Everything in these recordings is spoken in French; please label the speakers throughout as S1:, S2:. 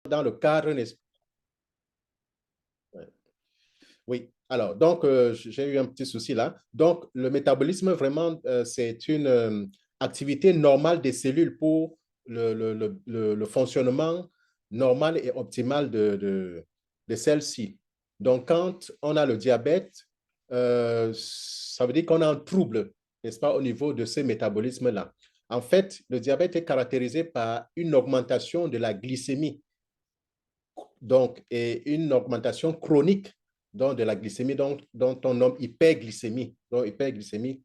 S1: dans le cadre, n'est-ce pas? Oui, alors, donc, j'ai eu un petit souci là. Donc, le métabolisme, vraiment, c'est une activité normale des cellules pour le fonctionnement normal et optimal de celles-ci. Donc, quand on a le diabète, ça veut dire qu'on a un trouble, n'est-ce pas, au niveau de ce métabolisme-là. En fait, le diabète est caractérisé par une augmentation de la glycémie, donc, et une augmentation chronique donc, de la glycémie, dont on nomme hyperglycémie, donc hyperglycémie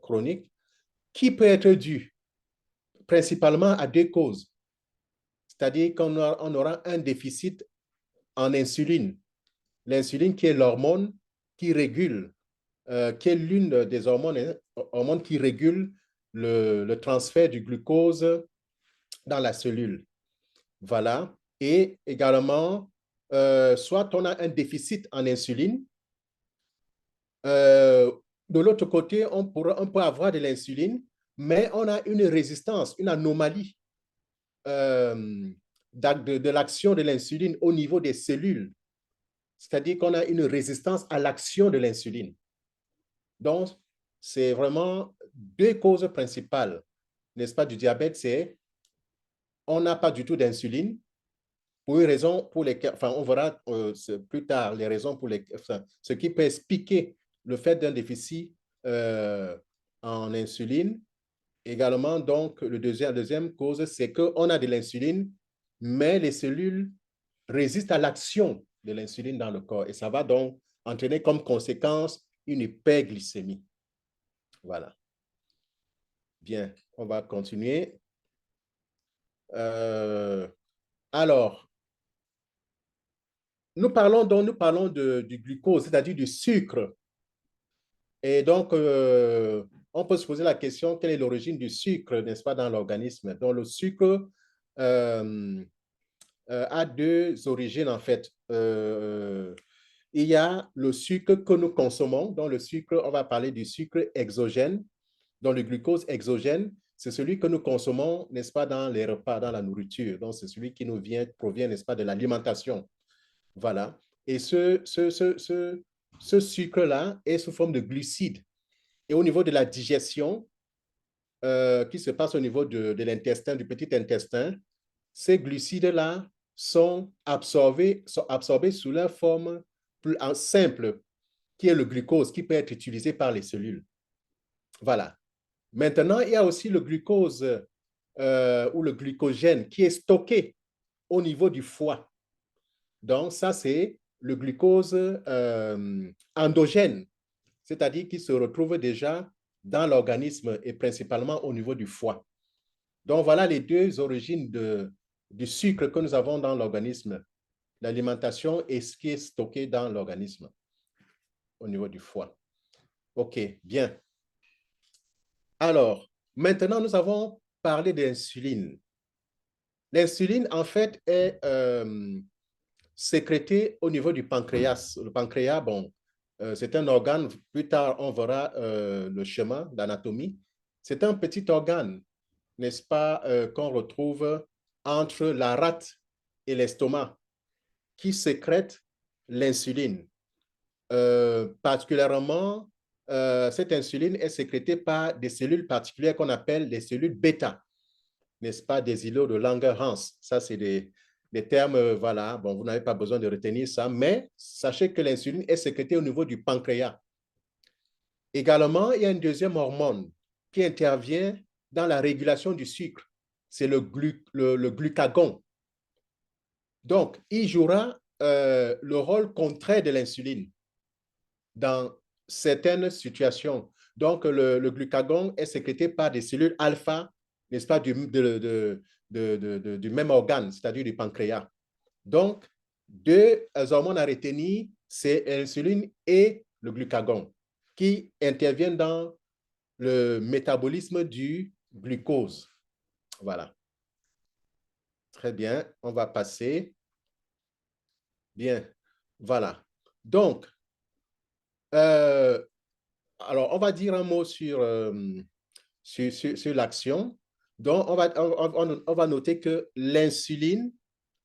S1: chronique, qui peut être due principalement à deux causes. C'est-à-dire qu'on aura un déficit en insuline. L'insuline qui est l'hormone qui régule, qui est l'une des hormones qui régule le transfert du glucose dans la cellule. Voilà. Et également, soit on a un déficit en insuline. De l'autre côté, on peut avoir de l'insuline, mais on a une résistance, une anomalie de l'action de l'insuline au niveau des cellules. C'est-à-dire qu'on a une résistance à l'action de l'insuline. Donc, c'est vraiment deux causes principales, n'est-ce pas, du diabète, c'est on n'a pas du tout d'insuline, pour une raison pour lesquelles, enfin, on verra plus tard les raisons pour lesquelles, enfin, ce qui peut expliquer le fait d'un déficit en insuline. Également, donc, la deuxième cause, c'est qu'on a de l'insuline, mais les cellules résistent à l'action de l'insuline dans le corps et ça va donc entraîner comme conséquence une hyperglycémie. Voilà. Bien, on va continuer. Alors, nous parlons du glucose, c'est-à-dire du sucre. Et donc, on peut se poser la question, quelle est l'origine du sucre, n'est-ce pas, dans l'organisme? Donc, le sucre a deux origines, en fait. Il y a le sucre que nous consommons. Donc, le sucre, on va parler du sucre exogène. Donc, le glucose exogène, c'est celui que nous consommons, n'est-ce pas, dans les repas, dans la nourriture. Donc, c'est celui qui provient, n'est-ce pas, de l'alimentation. Voilà. Et ce sucre-là est sous forme de glucides. Et au niveau de la digestion, qui se passe au niveau de l'intestin, du petit intestin, ces glucides-là sont absorbés sous leur forme plus simple, qui est le glucose, qui peut être utilisé par les cellules. Voilà. Maintenant, il y a aussi le glucose ou le glycogène qui est stocké au niveau du foie. Donc, ça, c'est le glucose endogène, c'est-à-dire qui se retrouve déjà dans l'organisme et principalement au niveau du foie. Donc, voilà les deux origines du sucre que nous avons dans l'organisme, l'alimentation et ce qui est stocké dans l'organisme au niveau du foie. OK, bien. Alors, maintenant, nous avons parlé d'insuline. L'insuline, en fait, est sécrétée au niveau du pancréas. Le pancréas, bon, c'est un organe, plus tard, on verra le schéma d'anatomie. C'est un petit organe, n'est-ce pas, qu'on retrouve entre la rate et l'estomac, qui sécrète l'insuline. Particulièrement, cette insuline est sécrétée par des cellules particulières qu'on appelle les cellules bêta, n'est-ce pas, des îlots de Langerhans. Ça, c'est des termes, voilà, bon, vous n'avez pas besoin de retenir ça, mais sachez que l'insuline est sécrétée au niveau du pancréas. Également, il y a une deuxième hormone qui intervient dans la régulation du sucre. C'est le glucagon. Donc, il jouera le rôle contraire de l'insuline dans certaines situations. Donc, le glucagon est sécrété par des cellules alpha, n'est-ce pas, du même organe, c'est-à-dire du pancréas. Donc, deux hormones à retenir, c'est l'insuline et le glucagon, qui interviennent dans le métabolisme du glucose. Voilà. Très bien, on va passer. Bien, voilà. Donc, alors, on va dire un mot sur l'action. Donc, on va noter que l'insuline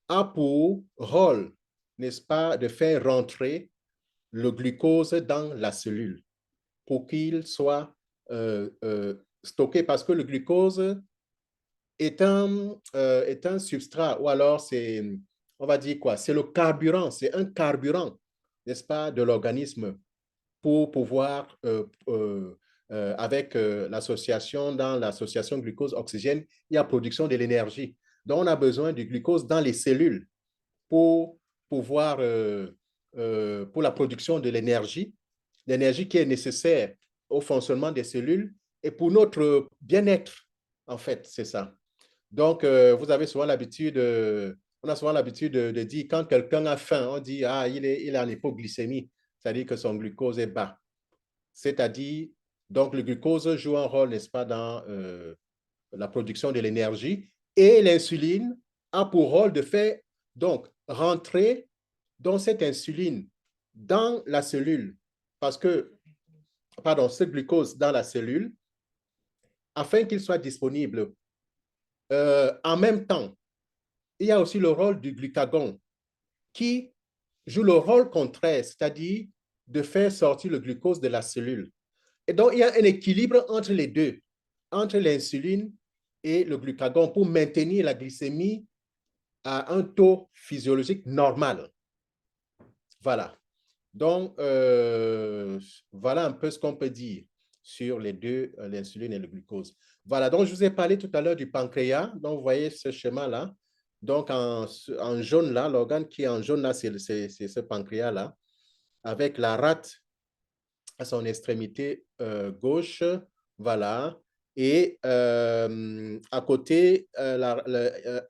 S1: a pour rôle, n'est-ce pas, de faire rentrer le glucose dans la cellule pour qu'il soit stocké, parce que le glucose est un substrat, ou alors c'est, on va dire quoi, c'est le carburant, c'est un carburant, n'est-ce pas, de l'organisme pour pouvoir, avec l'association, dans l'association glucose-oxygène, il y a production de l'énergie. Donc, on a besoin du glucose dans les cellules pour pouvoir, pour la production de l'énergie qui est nécessaire au fonctionnement des cellules et pour notre bien-être, en fait, c'est ça. Donc, vous avez souvent l'habitude, on a souvent l'habitude de dire quand quelqu'un a faim, on dit, ah, il est en hypoglycémie, c'est-à-dire que son glucose est bas. C'est-à-dire, donc le glucose joue un rôle, n'est-ce pas, dans la production de l'énergie et l'insuline a pour rôle de faire, donc, rentrer dans cette insuline dans la cellule, parce que, pardon, ce glucose dans la cellule, afin qu'il soit disponible en même temps. Il y a aussi le rôle du glucagon qui joue le rôle contraire, c'est-à-dire de faire sortir le glucose de la cellule. Et donc, il y a un équilibre entre les deux, entre l'insuline et le glucagon pour maintenir la glycémie à un taux physiologique normal. Voilà. Donc, voilà un peu ce qu'on peut dire sur les deux, l'insuline et le glucose. Voilà, donc je vous ai parlé tout à l'heure du pancréas. Donc, vous voyez ce schéma-là. Donc, en jaune, là, l'organe qui est en jaune, là, c'est ce pancréas-là, avec la rate à son extrémité gauche. Voilà. Et à côté,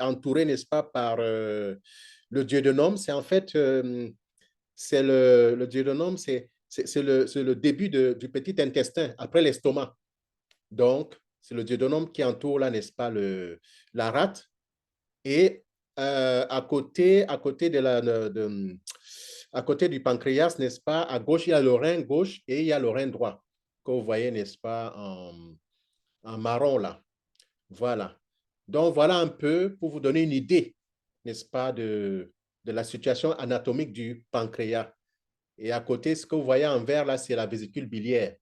S1: entouré, n'est-ce pas, par le duodénum, c'est en fait c'est le duodénum, c'est le début du petit intestin, après l'estomac. Donc, c'est le duodénum qui entoure, là, n'est-ce pas, la rate. Et à côté à côté du pancréas, n'est-ce pas, à gauche, il y a le rein gauche et il y a le rein droit, que vous voyez, n'est-ce pas, en marron, là. Voilà. Donc, voilà un peu pour vous donner une idée, n'est-ce pas, de la situation anatomique du pancréas. Et à côté, ce que vous voyez en vert, là, c'est la vésicule biliaire.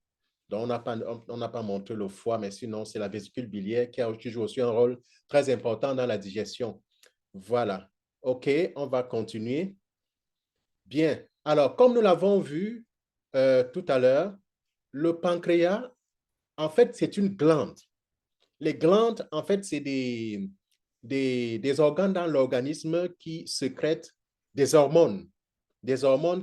S1: Donc, on n'a pas montré le foie, mais sinon, c'est la vésicule biliaire qui joue aussi un rôle très important dans la digestion. Voilà. OK, on va continuer. Bien. Alors, comme nous l'avons vu tout à l'heure, le pancréas, en fait, c'est une glande. Les glandes, en fait, c'est des organes dans l'organisme qui sécrètent des hormones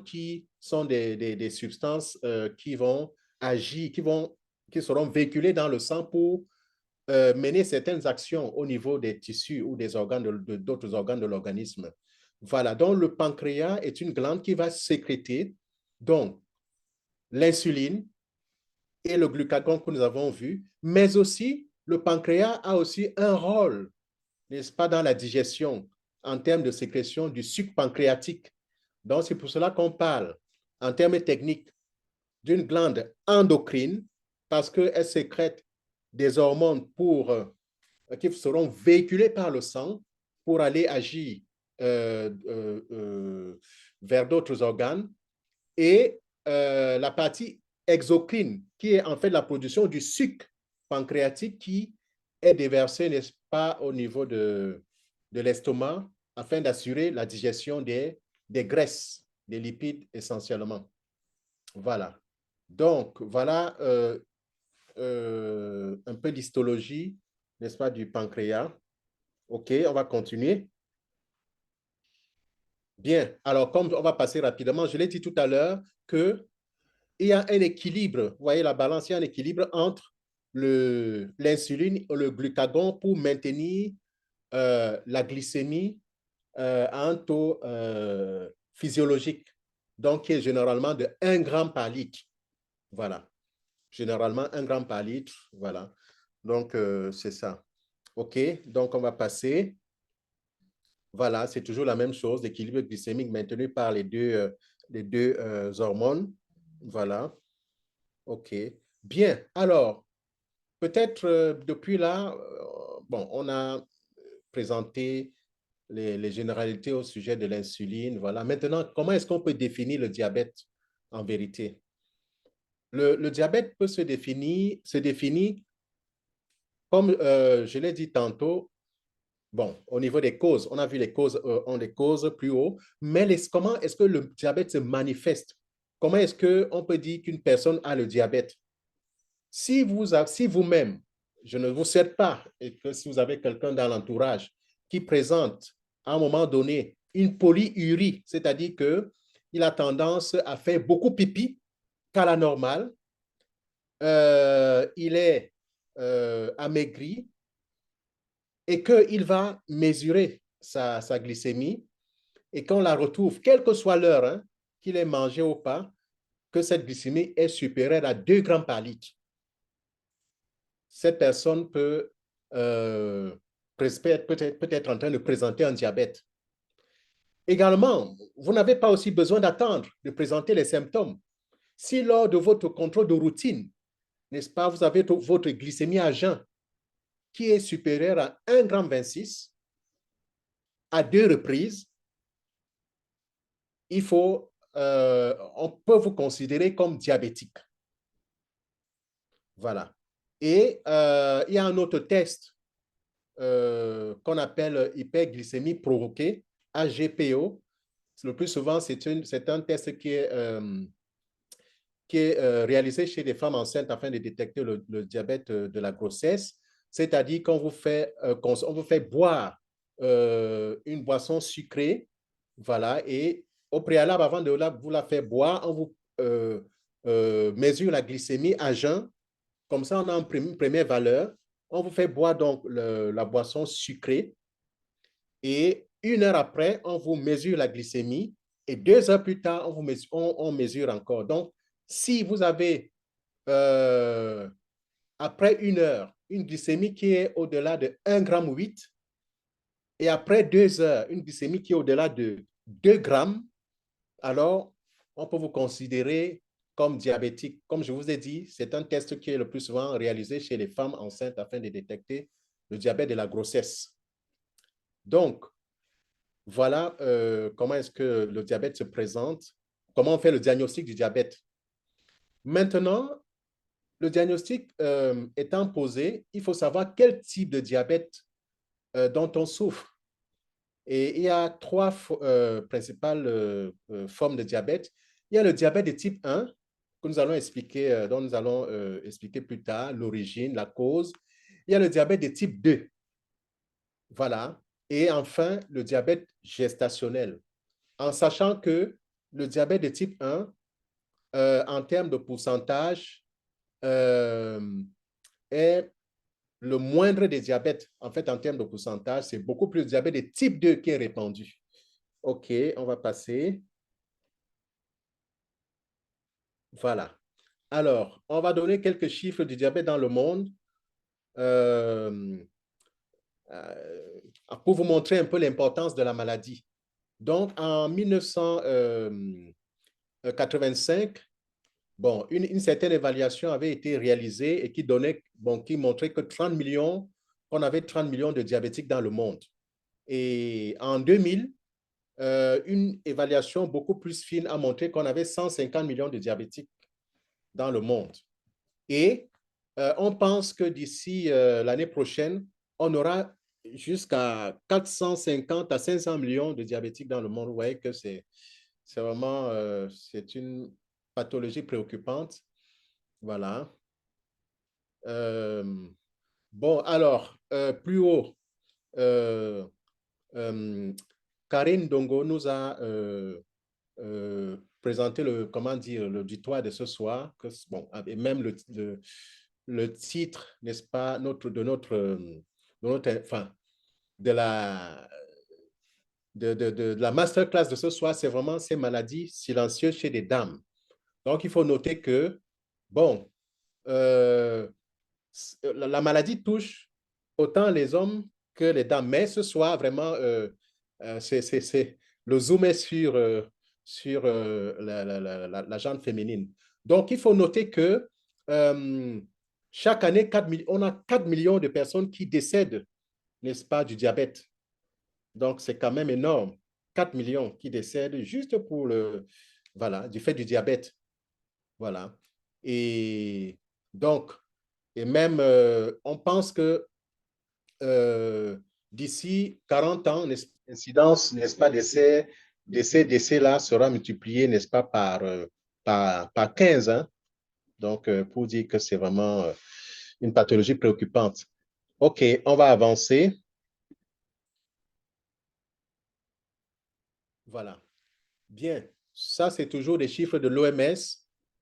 S1: qui sont des substances qui vont agir, qui seront véhiculées dans le sang pour mener certaines actions au niveau des tissus ou des organes d'autres organes de l'organisme. Voilà, donc le pancréas est une glande qui va sécréter donc l'insuline et le glucagon que nous avons vu, mais aussi le pancréas a aussi un rôle, n'est-ce pas, dans la digestion en termes de sécrétion du sucre pancréatique. Donc, c'est pour cela qu'on parle en termes techniques d'une glande endocrine parce qu'elle sécrète des hormones qui seront véhiculées par le sang pour aller agir vers d'autres organes. Et la partie exocrine, qui est en fait la production du sucre pancréatique qui est déversé, n'est-ce pas, au niveau de l'estomac afin d'assurer la digestion des graisses, des lipides essentiellement. Voilà. Donc, voilà un peu d'histologie, n'est-ce pas, du pancréas. OK, on va continuer. Bien. Alors, comme on va passer rapidement, je l'ai dit tout à l'heure qu'il y a un équilibre, vous voyez la balance, il y a un équilibre entre l'insuline et le glucagon pour maintenir la glycémie à un taux physiologique, donc qui est généralement de 1 gramme par litre. Voilà. Généralement 1 gramme par litre. Voilà. Donc, c'est ça. OK. Donc, on va passer. Voilà, c'est toujours la même chose, l'équilibre glycémique maintenu par les deux hormones. Voilà. OK. Bien. Alors, peut-être depuis là, bon, on a présenté les généralités au sujet de l'insuline. Voilà. Maintenant, comment est-ce qu'on peut définir le diabète en vérité? Le diabète peut se définir comme je l'ai dit tantôt, bon, au niveau des causes, on a vu les causes plus haut, mais comment est-ce que le diabète se manifeste? Comment est-ce qu'on peut dire qu'une personne a le diabète? Si vous-même, je ne vous souhaite pas, et que si vous avez quelqu'un dans l'entourage qui présente à un moment donné une polyurie, c'est-à-dire qu'il a tendance à faire beaucoup pipi qu'à la normale, il est amaigri et qu'il va mesurer sa glycémie et qu'on la retrouve, quelle que soit l'heure, hein, qu'il ait mangé ou pas, que cette glycémie est supérieure à 2 grammes par litre. Cette personne peut être en train de présenter un diabète. Également, vous n'avez pas aussi besoin d'attendre de présenter les symptômes. Si lors de votre contrôle de routine, n'est-ce pas, vous avez votre glycémie à jeun qui est supérieure à 1,26 g à 2 reprises, on peut vous considérer comme diabétique. Voilà. Et il y a un autre test qu'on appelle hyperglycémie provoquée, AGPO. Le plus souvent, c'est un test qui est réalisé chez les femmes enceintes afin de détecter le diabète de la grossesse. C'est-à-dire qu'on on vous fait boire une boisson sucrée, voilà, et au préalable, avant de vous la faire boire, on vous mesure la glycémie à jeun. Comme ça, on a une première valeur. On vous fait boire donc la boisson sucrée et 1 heure après, on vous mesure la glycémie et 2 heures plus tard, on mesure encore. Donc, si vous avez, après 1 heure, une glycémie qui est au-delà de 1,8 g et après 2 heures, une glycémie qui est au-delà de 2 grammes, alors on peut vous considérer comme diabétique. Comme je vous ai dit, c'est un test qui est le plus souvent réalisé chez les femmes enceintes afin de détecter le diabète de la grossesse. Donc, voilà comment est-ce que le diabète se présente, comment on fait le diagnostic du diabète. Maintenant, le diagnostic étant posé, il faut savoir quel type de diabète dont on souffre. Et il y a 3 principales formes de diabète. Il y a le diabète de type 1, que nous allons expliquer, dont nous allons expliquer plus tard l'origine, la cause. Il y a le diabète de type 2. Voilà. Et enfin, le diabète gestationnel. En sachant que le diabète de type 1, en termes de pourcentage, est le moindre des diabètes. En fait, en termes de pourcentage, c'est beaucoup plus de diabète de type 2 qui est répandu. OK, on va passer. Voilà. Alors, on va donner quelques chiffres du diabète dans le monde euh, pour vous montrer un peu l'importance de la maladie. Donc, en 1985, bon, une certaine évaluation avait été réalisée et qui montrait que 30 millions, qu'on avait 30 millions de diabétiques dans le monde. Et en 2000, une évaluation beaucoup plus fine a montré qu'on avait 150 millions de diabétiques dans le monde. Et on pense que d'ici l'année prochaine, on aura jusqu'à 450 à 500 millions de diabétiques dans le monde. Vous voyez que c'est vraiment c'est une pathologie préoccupante. Voilà. Bon, alors, plus haut, euh, Karine Dongo nous a présenté comment dire, l'auditoire de ce soir, bon, et même le titre, n'est-ce pas, enfin, de la masterclass de ce soir, c'est vraiment ces maladies silencieuses chez les dames. Donc, il faut noter que, bon, la maladie touche autant les hommes que les dames. Mais ce soir, vraiment, le zoom est sur la gente féminine. Donc, il faut noter que chaque année, on a 4 millions de personnes qui décèdent, n'est-ce pas, du diabète. Donc, c'est quand même énorme. 4 millions qui décèdent juste pour voilà, du fait du diabète. Voilà. Et donc, et même, on pense que d'ici 40 ans, l'incidence, n'est-ce pas, décès là sera multipliée, n'est-ce pas, par 15, hein? Donc, pour dire que c'est vraiment une pathologie préoccupante. OK, on va avancer. Voilà. Bien. Ça, c'est toujours des chiffres de l'OMS.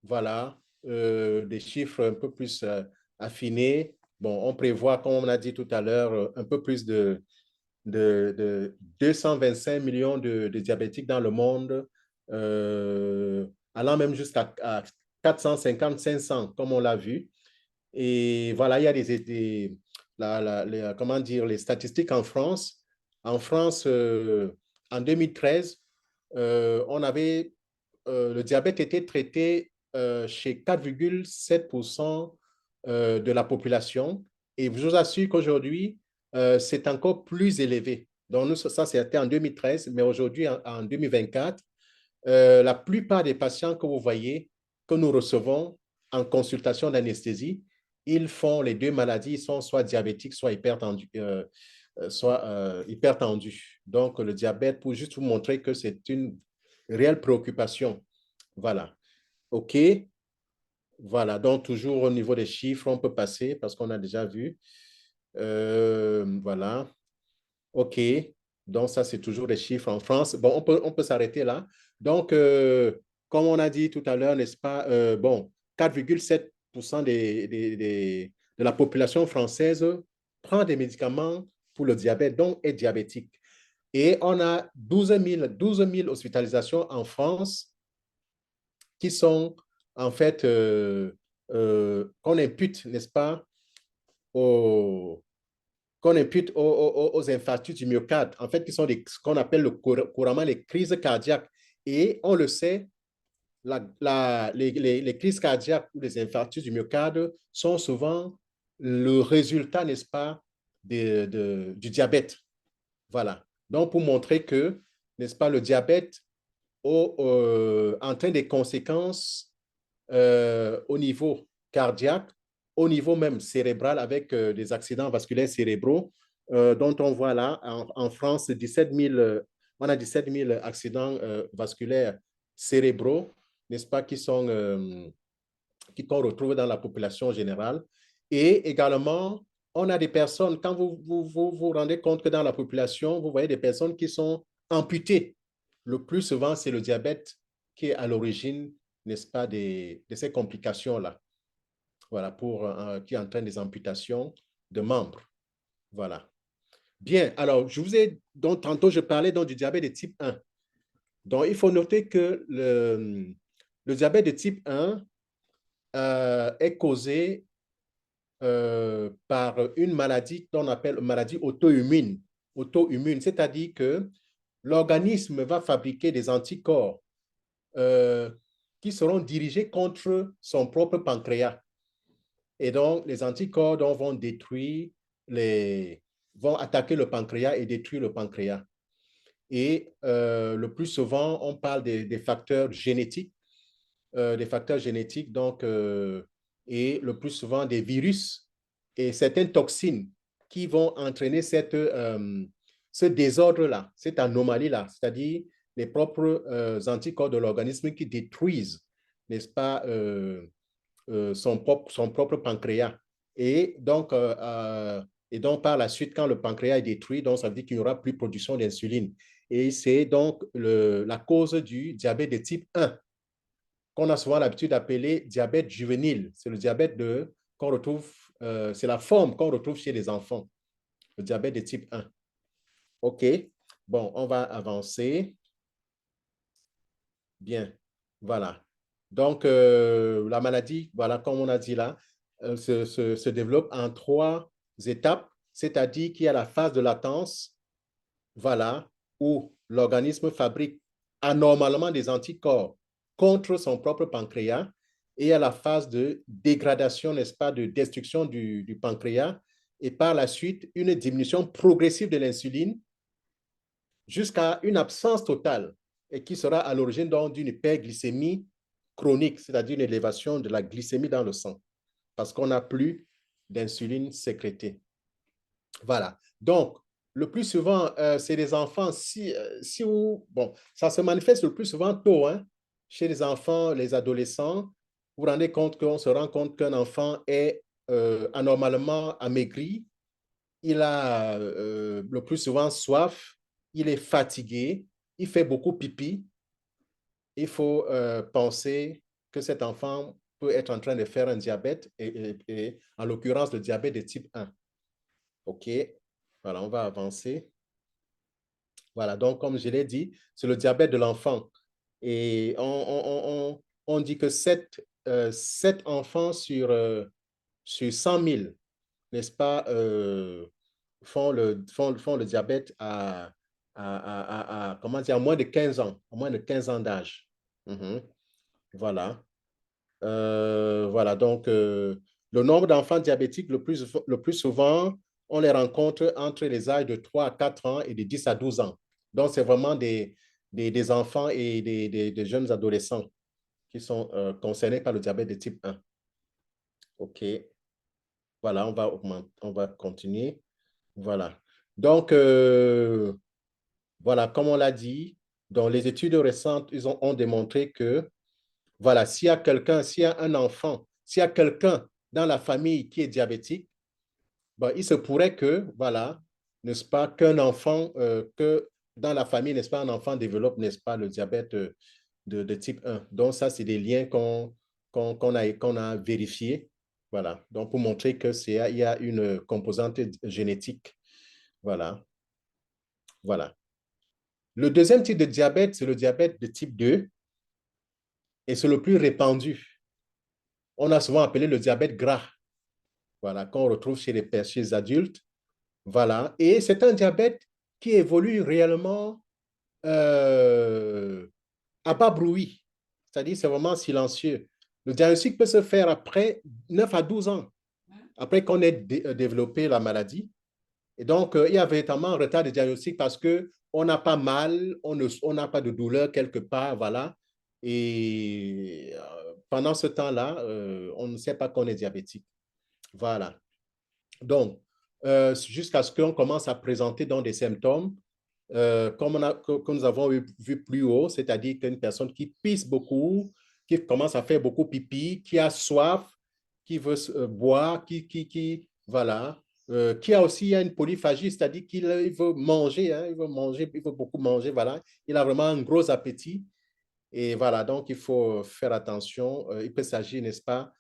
S1: Voilà. Des chiffres un peu plus affinés. Bon, on prévoit, comme on a dit tout à l'heure, un peu plus de 225 millions de diabétiques dans le monde, allant même jusqu'à 450, 500, comme on l'a vu. Et voilà, il y a comment dire, les statistiques en France. En France, en 2013, on avait, le diabète était traité chez 4,7% de la population. Et je vous assure qu'aujourd'hui, c'est encore plus élevé. Donc, nous, ça, c'était en 2013, mais aujourd'hui, en 2024, la plupart des patients que vous voyez, que nous recevons en consultation d'anesthésie, ils font les deux maladies, ils sont soit diabétiques, soit hypertendus. Donc, le diabète, pour juste vous montrer que c'est une réelle préoccupation. Voilà. OK. Voilà. Donc, toujours au niveau des chiffres, on peut passer parce qu'on a déjà vu. Voilà. OK. Donc, ça, c'est toujours des chiffres en France. Bon, on peut s'arrêter là. Donc, comme on a dit tout à l'heure, n'est-ce pas, bon, 4,7% de la population française prend des médicaments pour le diabète, donc est diabétique. Et on a 12 000 hospitalisations en France qui sont, en fait, qu'on impute, n'est-ce pas, aux, qu'on impute aux infarctus du myocarde, en fait, qui sont ce qu'on appelle couramment les crises cardiaques. Et on le sait, les crises cardiaques ou les infarctus du myocarde sont souvent le résultat, n'est-ce pas, du diabète. Voilà. Donc, pour montrer que, n'est-ce pas, le diabète entraîne des conséquences au niveau cardiaque, au niveau même cérébral avec des accidents vasculaires cérébraux, dont on voit là en France 17 000, on a 17 000 accidents vasculaires cérébraux, n'est-ce pas, qu'on retrouve dans la population générale. Et également, on a des personnes, quand vous rendez compte que dans la population, vous voyez des personnes qui sont amputées. Le plus souvent, c'est le diabète qui est à l'origine, n'est-ce pas, de ces complications-là. Voilà, qui entraîne des amputations de membres. Voilà. Bien, alors, donc, tantôt, je parlais donc du diabète de type 1. Donc, il faut noter que le diabète de type 1 est causé par une maladie qu'on appelle maladie auto-immune. Auto-immune, c'est-à-dire que l'organisme va fabriquer des anticorps euh, qui seront dirigés contre son propre pancréas. Et donc, les anticorps donc, vont attaquer le pancréas et détruire le pancréas. Et le plus souvent, on parle des facteurs génétiques, donc, et le plus souvent des virus et certaines toxines qui vont entraîner ce désordre-là, cette anomalie-là, c'est-à-dire les propres anticorps de l'organisme qui détruisent, n'est-ce pas, son propre pancréas. Et donc, par la suite, quand le pancréas est détruit, donc ça veut dire qu'il n'y aura plus de production d'insuline. Et c'est donc la cause du diabète de type 1 qu'on a souvent l'habitude d'appeler diabète juvénile. C'est le diabète qu'on retrouve, c'est la forme qu'on retrouve chez les enfants, le diabète de type 1. OK. Bon, on va avancer. Bien. Voilà. Donc, la maladie, voilà, comme on a dit là, se développe en 3 étapes, c'est-à-dire qu'il y a la phase de latence, voilà, où l'organisme fabrique anormalement des anticorps contre son propre pancréas, et il y a la phase de dégradation, n'est-ce pas, de destruction du pancréas, et par la suite, une diminution progressive de l'insuline jusqu'à une absence totale et qui sera à l'origine d'une hyperglycémie chronique, c'est-à-dire une élévation de la glycémie dans le sang, parce qu'on n'a plus d'insuline sécrétée. Voilà. Donc, le plus souvent, c'est les enfants, bon, ça se manifeste le plus souvent tôt, hein, chez les enfants, les adolescents. Vous vous rendez compte qu'on se rend compte qu'un enfant est anormalement amaigri, il a le plus souvent soif, il est fatigué, il fait beaucoup pipi. Il faut penser que cet enfant peut être en train de faire un diabète, et en l'occurrence le diabète de type 1. OK, voilà, on va avancer. Voilà, donc comme je l'ai dit, c'est le diabète de l'enfant. Et on dit que 7 enfants sur 100 000, n'est-ce pas, font le diabète comment dire, à moins de 15 ans, à moins de 15 ans d'âge. Voilà. Voilà, donc le nombre d'enfants diabétiques le plus souvent, on les rencontre entre les âges de 3 à 4 ans et de 10 à 12 ans. Donc, c'est vraiment des enfants et des jeunes adolescents qui sont concernés par le diabète de type 1. OK. Voilà, on va continuer. Voilà. Donc, voilà, comme on l'a dit, dans les études récentes, ils ont démontré que voilà, s'il y a quelqu'un, s'il y a un enfant, s'il y a quelqu'un dans la famille qui est diabétique, ben, il se pourrait que, voilà, n'est-ce pas, qu'un enfant, que dans la famille, n'est-ce pas, un enfant développe, n'est-ce pas, le diabète de type 1. Donc, ça, c'est des liens qu'on a vérifiés. Voilà. Donc, pour montrer il y a une composante génétique. Voilà. Voilà. Le deuxième type de diabète, c'est le diabète de type 2 et c'est le plus répandu. On a souvent appelé le diabète gras. Voilà, qu'on retrouve chez les adultes. Voilà. Et c'est un diabète qui évolue réellement à bas bruit. C'est-à-dire, c'est vraiment silencieux. Le diagnostic peut se faire après 9 à 12 ans, après qu'on ait développé la maladie. Et donc, il y a véritablement un retard de diagnostic parce qu'on n'a pas mal, on n'a pas de douleur quelque part, voilà. Et pendant ce temps-là, on ne sait pas qu'on est diabétique. Voilà. Donc, jusqu'à ce qu'on commence à présenter dans des symptômes, comme nous avons vu plus haut, c'est-à-dire qu'une personne qui pisse beaucoup, qui commence à faire beaucoup pipi, qui a soif, qui veut boire, voilà, qui a aussi une polyphagie, c'est-à-dire qu'il veut manger, hein, il veut manger, il veut beaucoup manger, voilà. Il a vraiment un gros appétit. Et voilà, donc il faut faire attention. Il peut s'agir, n'est-ce pas,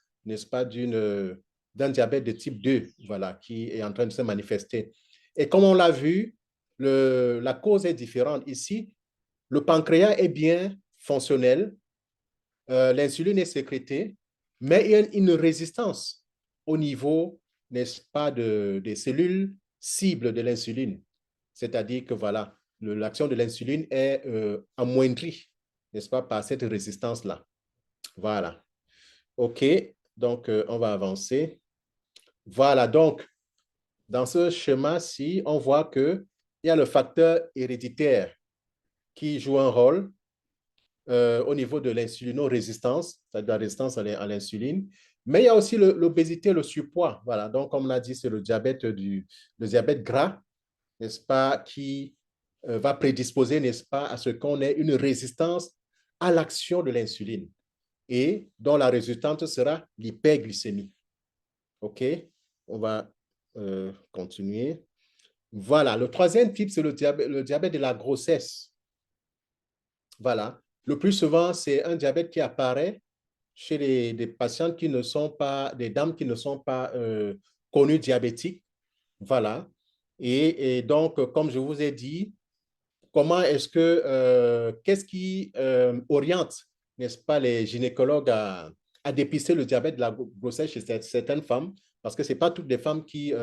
S1: d'un diabète de type 2, voilà, qui est en train de se manifester. Et comme on l'a vu, la cause est différente. Ici, le pancréas est bien fonctionnel, l'insuline est sécrétée, mais il y a une résistance au niveau, n'est-ce pas, des cellules cibles de l'insuline. C'est-à-dire que, voilà, l'action de l'insuline est amoindrie, n'est-ce pas, par cette résistance-là. Voilà. OK, donc on va avancer. Voilà, donc, dans ce schéma-ci, on voit qu'il y a le facteur héréditaire qui joue un rôle au niveau de l'insulinorésistance, c'est-à-dire la résistance à l'insuline. Mais il y a aussi l'obésité, le surpoids. Voilà, donc comme on l'a dit, c'est le diabète gras, n'est-ce pas, qui va prédisposer, n'est-ce pas, à ce qu'on ait une résistance à l'action de l'insuline et dont la résultante sera l'hyperglycémie. OK? On va continuer. Voilà, le troisième type, c'est le diabète de la grossesse. Voilà. Le plus souvent, c'est un diabète qui apparaît chez des patientes qui ne sont pas, des dames qui ne sont pas connues diabétiques. Voilà. Et donc, comme je vous ai dit, qu'est-ce qui oriente, n'est-ce pas, les gynécologues à dépister le diabète de la grossesse chez certaines femmes? Parce que ce n'est pas toutes les femmes qui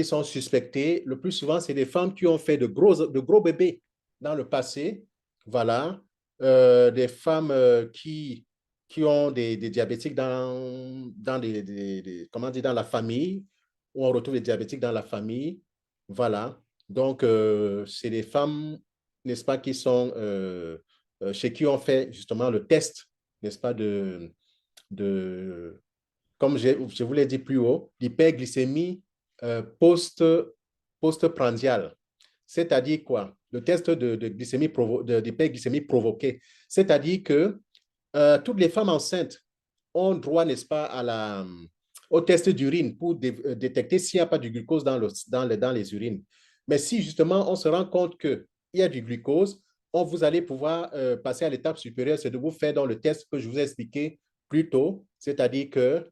S1: sont suspectées. Le plus souvent, c'est des femmes qui ont fait de gros bébés dans le passé. Voilà. Des femmes qui ont des diabétiques comment dire, dans la famille, où on retrouve des diabétiques dans la famille. Voilà. Donc, c'est des femmes, n'est-ce pas, qui sont, chez qui on fait justement le test, n'est-ce pas, de comme je vous l'ai dit plus haut, l'hyperglycémie post, postprandiale. C'est-à-dire quoi? Le test de glycémie d'hyperglycémie provoquée. C'est-à-dire que toutes les femmes enceintes ont droit, n'est-ce pas, au test d'urine pour détecter s'il n'y a pas du glucose dans les urines. Mais si justement on se rend compte qu'il y a du glucose, vous allez pouvoir passer à l'étape supérieure, c'est de vous faire dans le test que je vous ai expliqué plus tôt, c'est-à-dire que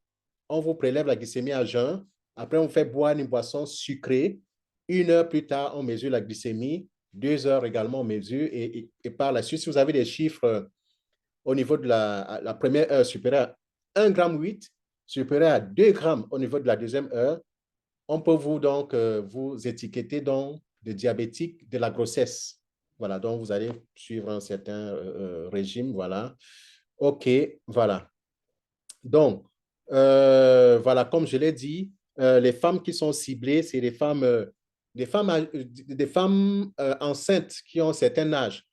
S1: on vous prélève la glycémie à jeun, après on fait boire une boisson sucrée, 1 heure plus tard, on mesure la glycémie, 2 heures également, on mesure, et par la suite, si vous avez des chiffres au niveau de la première heure supérieure à 1,8 g, supérieur à 2 grammes au niveau de la deuxième heure, on peut vous donc vous étiqueter donc de diabétique de la grossesse. Voilà, donc vous allez suivre un certain régime, voilà. OK, voilà. Donc, voilà, comme je l'ai dit, les femmes qui sont ciblées, c'est des femmes enceintes qui ont un certain âge.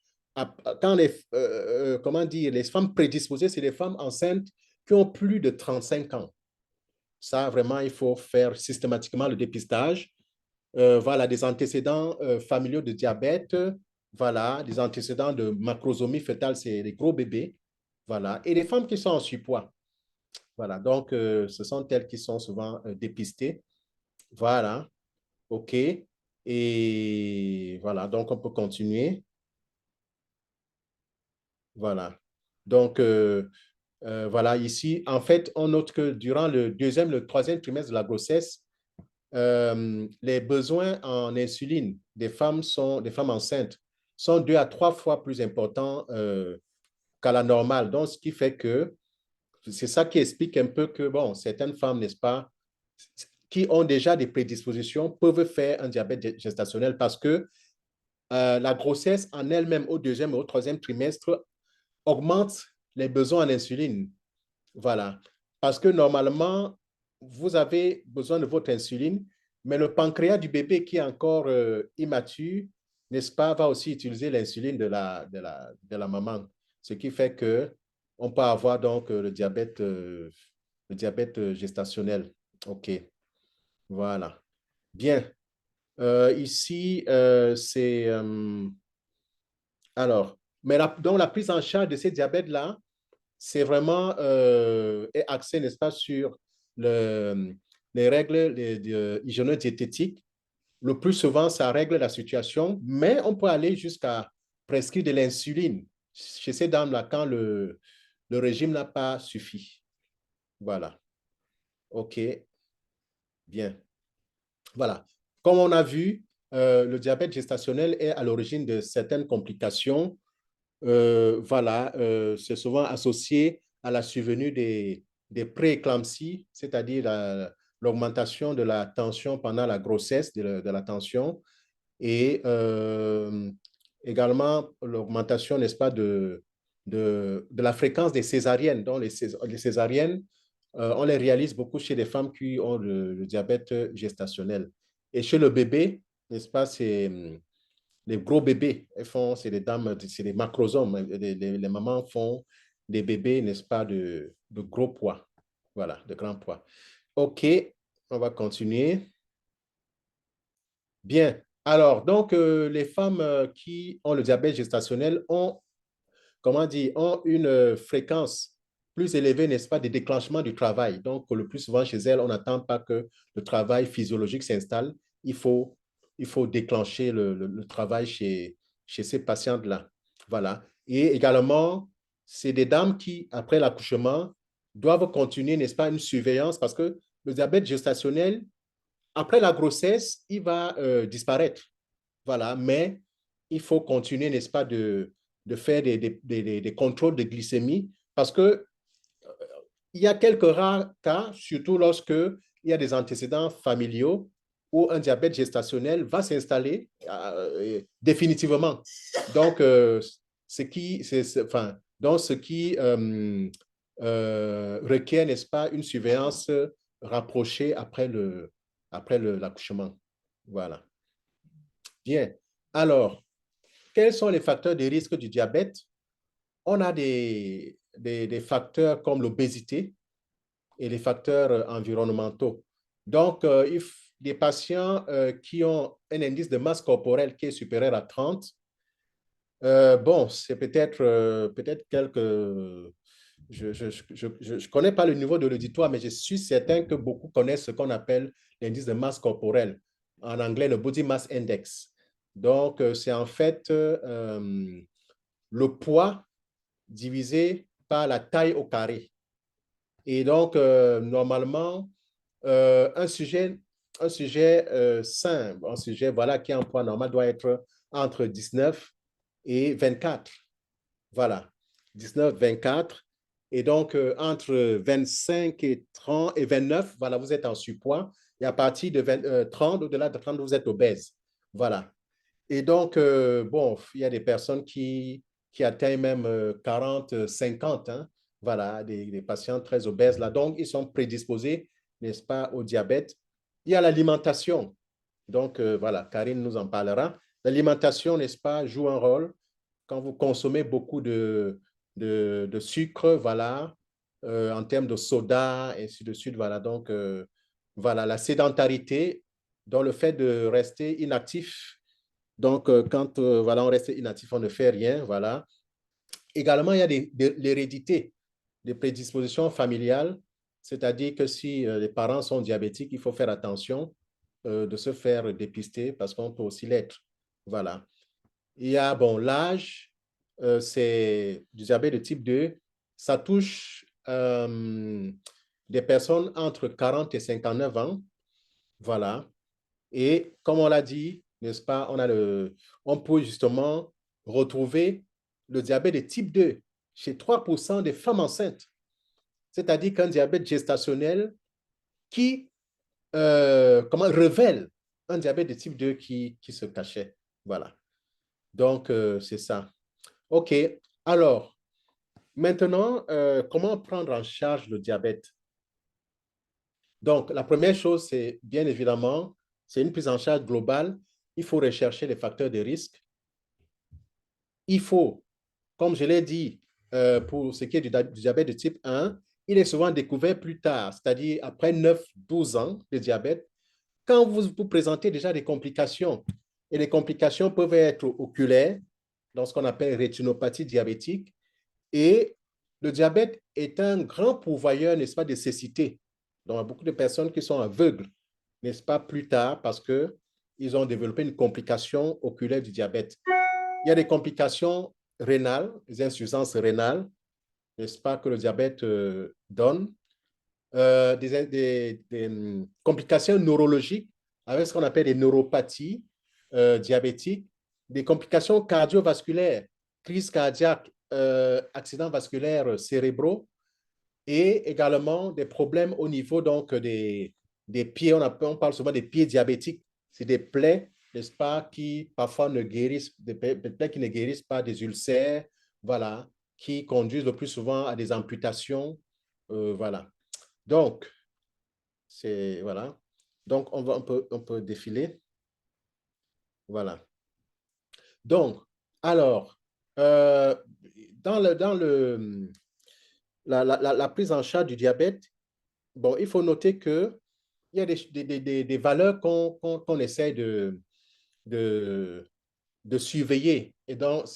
S1: Quand comment dire, les femmes prédisposées, c'est les femmes enceintes qui ont plus de 35 ans. Ça, vraiment, il faut faire systématiquement le dépistage. Voilà, des antécédents familiaux de diabète, voilà, des antécédents de macrosomie fœtale, c'est les gros bébés, voilà, et les femmes qui sont en surpoids. Voilà, donc ce sont elles qui sont souvent dépistées. Voilà, OK. Et voilà, donc on peut continuer. Voilà. Donc, voilà, ici, en fait, on note que durant le troisième trimestre de la grossesse, les besoins en insuline des femmes enceintes sont 2 à 3 fois plus importants qu'à la normale. Donc, ce qui fait que c'est ça qui explique un peu que, bon, certaines femmes, n'est-ce pas, qui ont déjà des prédispositions peuvent faire un diabète gestationnel parce que la grossesse en elle-même au deuxième et au troisième trimestre augmente les besoins en insuline. Voilà. Parce que normalement, vous avez besoin de votre insuline, mais le pancréas du bébé qui est encore immature, n'est-ce pas, va aussi utiliser l'insuline de la maman. Ce qui fait que on peut avoir donc le diabète gestationnel. OK. Voilà. Bien. Ici, c'est... alors, mais donc la prise en charge de ces diabètes-là, c'est vraiment est axé, n'est-ce pas, sur le, les règles hygiéno-diététiques. Le plus souvent, ça règle la situation, mais on peut aller jusqu'à prescrire de l'insuline chez ces dames-là quand le régime n'a pas suffi. Voilà. OK, bien. Voilà. Comme on a vu, le diabète gestationnel est à l'origine de certaines complications. Voilà, c'est souvent associé à la survenue des prééclampsies, c'est-à-dire l'augmentation de la tension pendant la grossesse, de la tension, et également l'augmentation, n'est-ce pas, de la fréquence des césariennes. Donc, les césariennes, on les réalise beaucoup chez les femmes qui ont le diabète gestationnel. Et chez le bébé, n'est-ce pas, c'est les gros bébés, c'est des dames, c'est des macrosomes. Les mamans font des bébés, n'est-ce pas, de gros poids. Voilà, de grands poids. OK, on va continuer. Bien. Alors, donc, les femmes qui ont le diabète gestationnel ont, comment dire, ont une fréquence plus élevée, n'est-ce pas, de déclenchement du travail. Donc, le plus souvent chez elles, on n'attend pas que le travail physiologique s'installe. Il faut, il faut déclencher le travail chez ces patientes-là. Voilà. Et également, c'est des dames qui, après l'accouchement, doivent continuer, n'est-ce pas, une surveillance parce que le diabète gestationnel, après la grossesse, il va disparaître. Voilà, mais il faut continuer, n'est-ce pas, de faire des contrôles de glycémie parce que il y a quelques rares cas, surtout lorsque il y a des antécédents familiaux où un diabète gestationnel va s'installer définitivement. Donc, enfin, donc, ce qui requiert, n'est-ce pas, une surveillance rapprochée après l'accouchement. Voilà. Bien. Alors, quels sont les facteurs de risque du diabète? On a des facteurs comme l'obésité et les facteurs environnementaux. Donc, des patients qui ont un indice de masse corporelle qui est supérieur à 30, bon, c'est peut-être quelques... Je connais pas le niveau de l'auditoire, mais je suis certain que beaucoup connaissent ce qu'on appelle l'indice de masse corporelle. En anglais, le Body Mass Index. Donc, c'est en fait le poids divisé par la taille au carré. Et donc, normalement, un sujet sain, un sujet voilà, qui a un poids normal doit être entre 19 et 24. Voilà, 19, 24. Et donc, entre 25 et 30 et 29, voilà, vous êtes en surpoids. Et à partir de 30, au-delà de 30, vous êtes obèse. Voilà. Et donc, bon, il y a des personnes qui atteignent même 40, 50, hein, voilà, des patients très obèses là. Donc, ils sont prédisposés, n'est-ce pas, au diabète. Il y a l'alimentation. Donc, voilà, Karine nous en parlera. L'alimentation, n'est-ce pas, joue un rôle. Quand vous consommez beaucoup de sucre, voilà, en termes de soda, et ainsi de suite, voilà. Donc, voilà, la sédentarité, dans le fait de rester inactif. Donc, quand voilà, on reste inactif, on ne fait rien, voilà. Également, il y a l'hérédité, des prédispositions familiales, c'est-à-dire que si les parents sont diabétiques, il faut faire attention de se faire dépister parce qu'on peut aussi l'être. Voilà. Il y a, bon, l'âge, c'est du diabète de type 2, ça touche des personnes entre 40 et 59 ans. Voilà. Et comme on l'a dit, n'est-ce pas, on peut justement retrouver le diabète de type 2 chez 3% des femmes enceintes. C'est-à-dire qu'un diabète gestationnel qui révèle un diabète de type 2 qui se cachait. Voilà. Donc, c'est ça. OK. Alors, maintenant, comment prendre en charge le diabète? Donc, la première chose, c'est bien évidemment, c'est une prise en charge globale. Il faut rechercher les facteurs de risque. Il faut, comme je l'ai dit, pour ce qui est du diabète de type 1, il est souvent découvert plus tard, c'est-à-dire après 9-12 ans de diabète, quand vous présentez déjà des complications. Et les complications peuvent être oculaires, dans ce qu'on appelle rétinopathie diabétique. Et le diabète est un grand pourvoyeur, n'est-ce pas, de cécité. Donc, il y a beaucoup de personnes qui sont aveugles, n'est-ce pas, plus tard, parce qu'ils ont développé une complication oculaire du diabète. Il y a des complications rénales, des insuffisances rénales, n'est-ce pas, que le diabète donne. Des complications neurologiques avec ce qu'on appelle des neuropathies diabétiques, des complications cardiovasculaires, crise cardiaque, accidents vasculaires cérébraux et également des problèmes au niveau donc, des pieds. On parle souvent des pieds diabétiques. C'est des plaies, n'est-ce pas, qui parfois ne guérissent, des plaies qui ne guérissent pas, des ulcères, voilà, qui conduisent le plus souvent à des amputations, voilà. Donc, c'est, voilà. Donc, on peut défiler. Voilà. Donc, alors, dans la prise en charge du diabète, bon, il faut noter qu'il y a des valeurs qu'on essaie de, de surveiller. Et donc,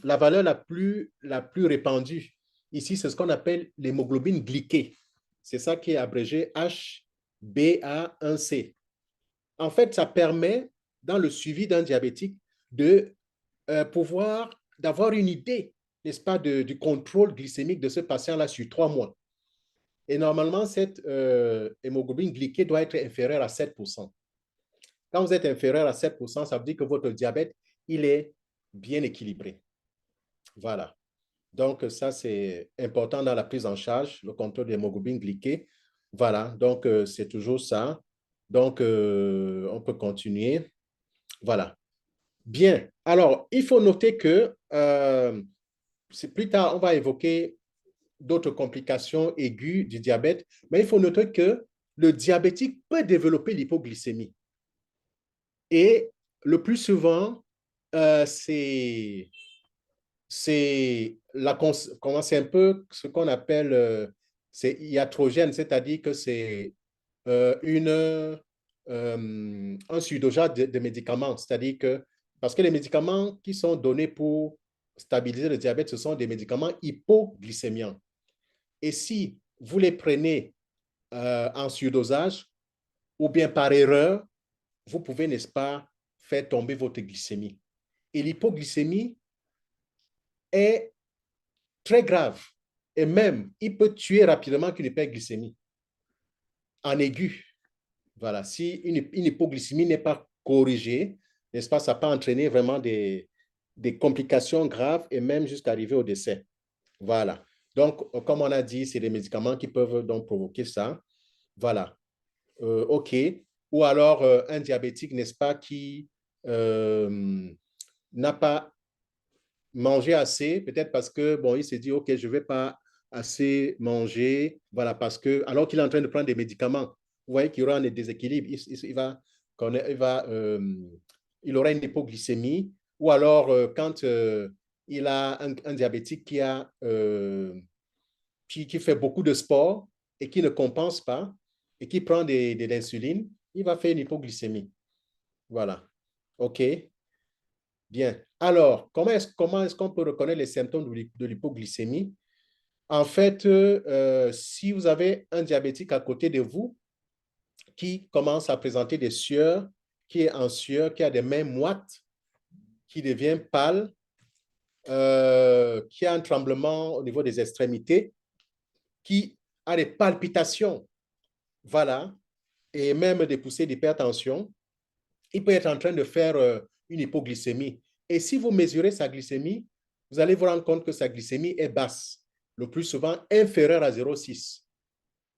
S1: la valeur la plus répandue ici, c'est ce qu'on appelle l'hémoglobine glyquée. C'est ça qui est abrégé HbA1c. En fait, ça permet, dans le suivi d'un diabétique, de d'avoir une idée, n'est-ce pas, du contrôle glycémique de ce patient-là sur 3 mois. Et normalement, cette hémoglobine glyquée doit être inférieure à 7%. Quand vous êtes inférieur à 7%, ça veut dire que votre diabète, il est bien équilibré. Voilà. Donc, ça, c'est important dans la prise en charge, le contrôle de l'hémoglobine glyquée. Voilà. Donc, c'est toujours ça. Donc, on peut continuer. Voilà. Bien. Alors, il faut noter que plus tard, on va évoquer d'autres complications aiguës du diabète, mais il faut noter que le diabétique peut développer l'hypoglycémie. Et le plus souvent, c'est comment c'est un peu ce qu'on appelle c'est iatrogène, c'est-à-dire que c'est un surdosage de médicaments. C'est-à-dire que, parce que les médicaments qui sont donnés pour stabiliser le diabète, ce sont des médicaments hypoglycémiants. Et si vous les prenez en surdosage ou bien par erreur, vous pouvez, n'est-ce pas, faire tomber votre glycémie. Et l'hypoglycémie est très grave. Et même, il peut tuer rapidement qu'une hyperglycémie en aigu. Voilà, si une hypoglycémie n'est pas corrigée, n'est-ce pas, ça peut entraîner vraiment des complications graves et même jusqu'à arriver au décès. Voilà. Donc, comme on a dit, c'est des médicaments qui peuvent donc provoquer ça. Voilà. OK. Ou alors un diabétique, n'est-ce pas, qui n'a pas mangé assez, peut-être parce que, bon, il s'est dit, OK, je ne vais pas assez manger, voilà, parce que, alors qu'il est en train de prendre des médicaments, vous voyez qu'il y aura un déséquilibre, il aura une hypoglycémie, ou alors quand il a un diabétique qui fait beaucoup de sport et qui ne compense pas et qui prend de l'insuline, il va faire une hypoglycémie. Voilà. OK. Bien. Alors, comment est-ce qu'on peut reconnaître les symptômes de l'hypoglycémie? En fait, si vous avez un diabétique à côté de vous qui commence à présenter des sueurs, qui est en sueur, qui a des mains moites, qui devient pâle, qui a un tremblement au niveau des extrémités, qui a des palpitations, voilà, et même des poussées d'hypertension, il peut être en train de faire une hypoglycémie. Et si vous mesurez sa glycémie, vous allez vous rendre compte que sa glycémie est basse, le plus souvent inférieure à 0,6.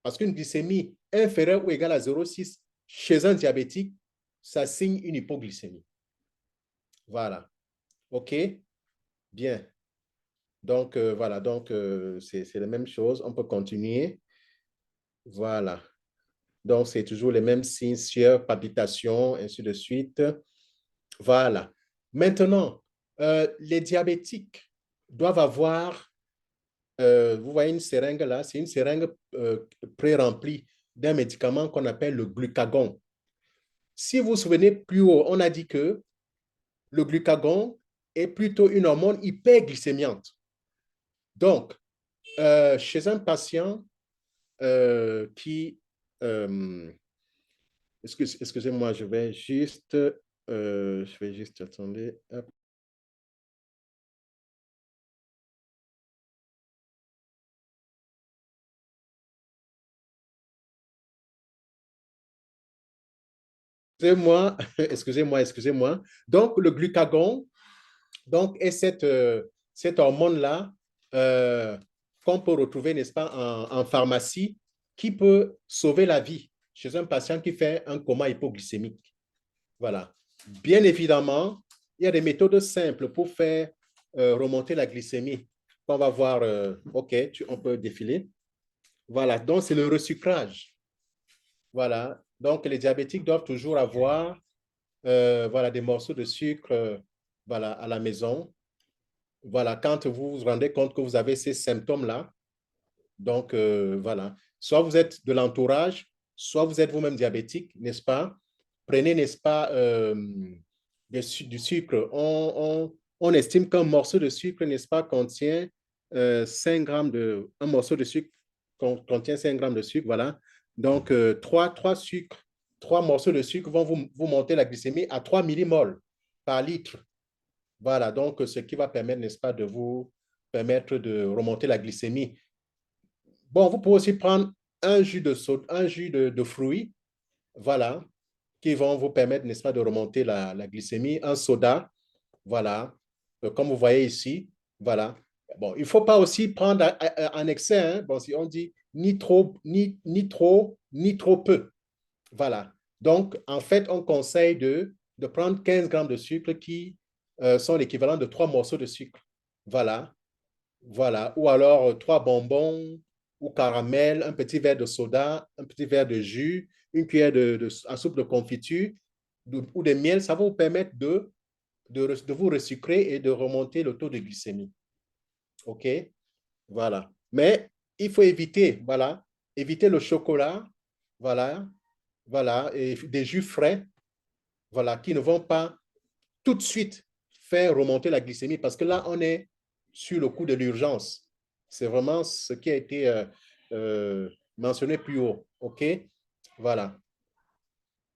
S1: Parce qu'une glycémie inférieure ou égale à 0,6 chez un diabétique, ça signe une hypoglycémie. Voilà. OK? Bien. Donc, voilà. Donc, c'est la même chose. On peut continuer. Voilà. Donc, c'est toujours les mêmes signes, sueur, palpitations, ainsi de suite. Voilà. Maintenant, les diabétiques doivent avoir, vous voyez une seringue là, c'est une seringue pré-remplie d'un médicament qu'on appelle le glucagon. Si vous vous souvenez plus haut, on a dit que le glucagon est plutôt une hormone hyperglycémiante. Donc, chez un patient qui, excusez-moi, attendez. Excusez-moi, excusez-moi. Donc, le glucagon donc, est cette hormone-là qu'on peut retrouver, n'est-ce pas, en pharmacie, qui peut sauver la vie chez un patient qui fait un coma hypoglycémique. Voilà. Bien évidemment, il y a des méthodes simples pour faire remonter la glycémie. On va voir, OK, on peut défiler. Voilà, donc c'est le resucrage. Voilà, donc les diabétiques doivent toujours avoir voilà, des morceaux de sucre voilà, à la maison. Voilà, quand vous vous rendez compte que vous avez ces symptômes-là, donc voilà, soit vous êtes de l'entourage, soit vous êtes vous-même diabétique, n'est-ce pas? Prenez, n'est-ce pas, du sucre. On estime qu'un morceau de sucre, n'est-ce pas, contient 5 grammes un morceau de sucre contient 5 grammes de sucre, voilà. Donc, trois morceaux de sucre vont vous monter la glycémie à 3 millimoles par litre. Voilà, donc ce qui va permettre, n'est-ce pas, de vous permettre de remonter la glycémie. Bon, vous pouvez aussi prendre un jus de fruits, voilà, qui vont vous permettre, n'est-ce pas, de remonter la glycémie. Un soda, voilà, comme vous voyez ici, voilà. Bon, il ne faut pas aussi prendre en excès, hein. Bon, si on dit ni trop, ni trop peu. Voilà. Donc, en fait, on conseille de prendre 15 grammes de sucre qui sont l'équivalent de 3 morceaux de sucre. Voilà. Voilà. Ou alors 3 bonbons ou caramel, un petit verre de soda, un petit verre de jus, une cuillère à soupe de confiture. ou de miel, ça va vous permettre de vous resucrer et de remonter le taux de glycémie. OK? Voilà. Mais il faut éviter, voilà, éviter le chocolat, voilà, voilà, et des jus frais, voilà, qui ne vont pas tout de suite faire remonter la glycémie parce que là, on est sur le coup de l'urgence. C'est vraiment ce qui a été mentionné plus haut. OK? Voilà.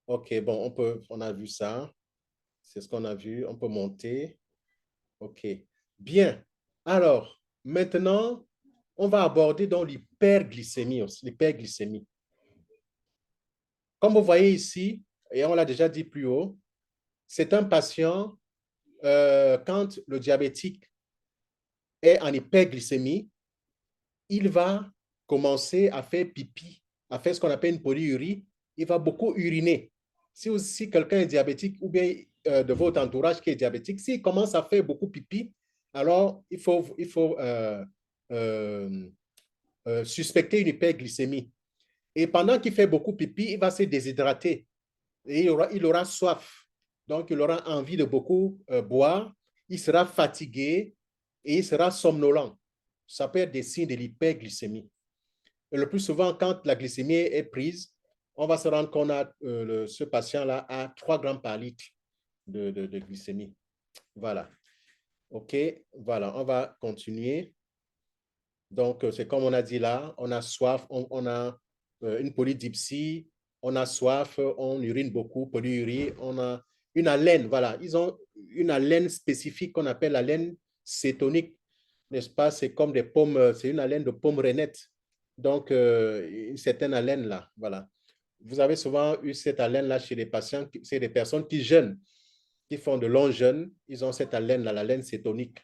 S1: OK, bon, on a vu ça. C'est ce qu'on a vu. On peut monter. OK. Bien. Alors, maintenant, on va aborder donc l'hyperglycémie aussi, l'hyperglycémie. Comme vous voyez ici, et on l'a déjà dit plus haut, c'est un patient, quand le diabétique est en hyperglycémie, il va commencer à faire pipi, à faire ce qu'on appelle une polyurie. Il va beaucoup uriner. Si quelqu'un est diabétique ou bien de votre entourage qui est diabétique, s'il commence à faire beaucoup pipi, alors il faut suspecter une hyperglycémie. Et pendant qu'il fait beaucoup pipi, il va se déshydrater et il aura soif. Donc, il aura envie de beaucoup boire. Il sera fatigué et il sera somnolent. Ça peut être des signes de l'hyperglycémie. Et le plus souvent, quand la glycémie est prise, on va se rendre compte que ce patient-là a 3 grammes par litre de glycémie. Voilà. OK. Voilà. On va continuer. Donc, c'est comme on a dit là, on a soif, on a une polydipsie, on a soif, on urine beaucoup, polyurie, on a une haleine, voilà. Ils ont une haleine spécifique qu'on appelle haleine cétonique, n'est-ce pas? C'est comme des pommes, c'est une haleine de pomme rainette. Donc, une certaine haleine là, voilà. Vous avez souvent eu cette haleine-là chez les patients, c'est des personnes qui jeûnent, qui font de longs jeûnes, ils ont cette haleine-là, l'haleine cétonique.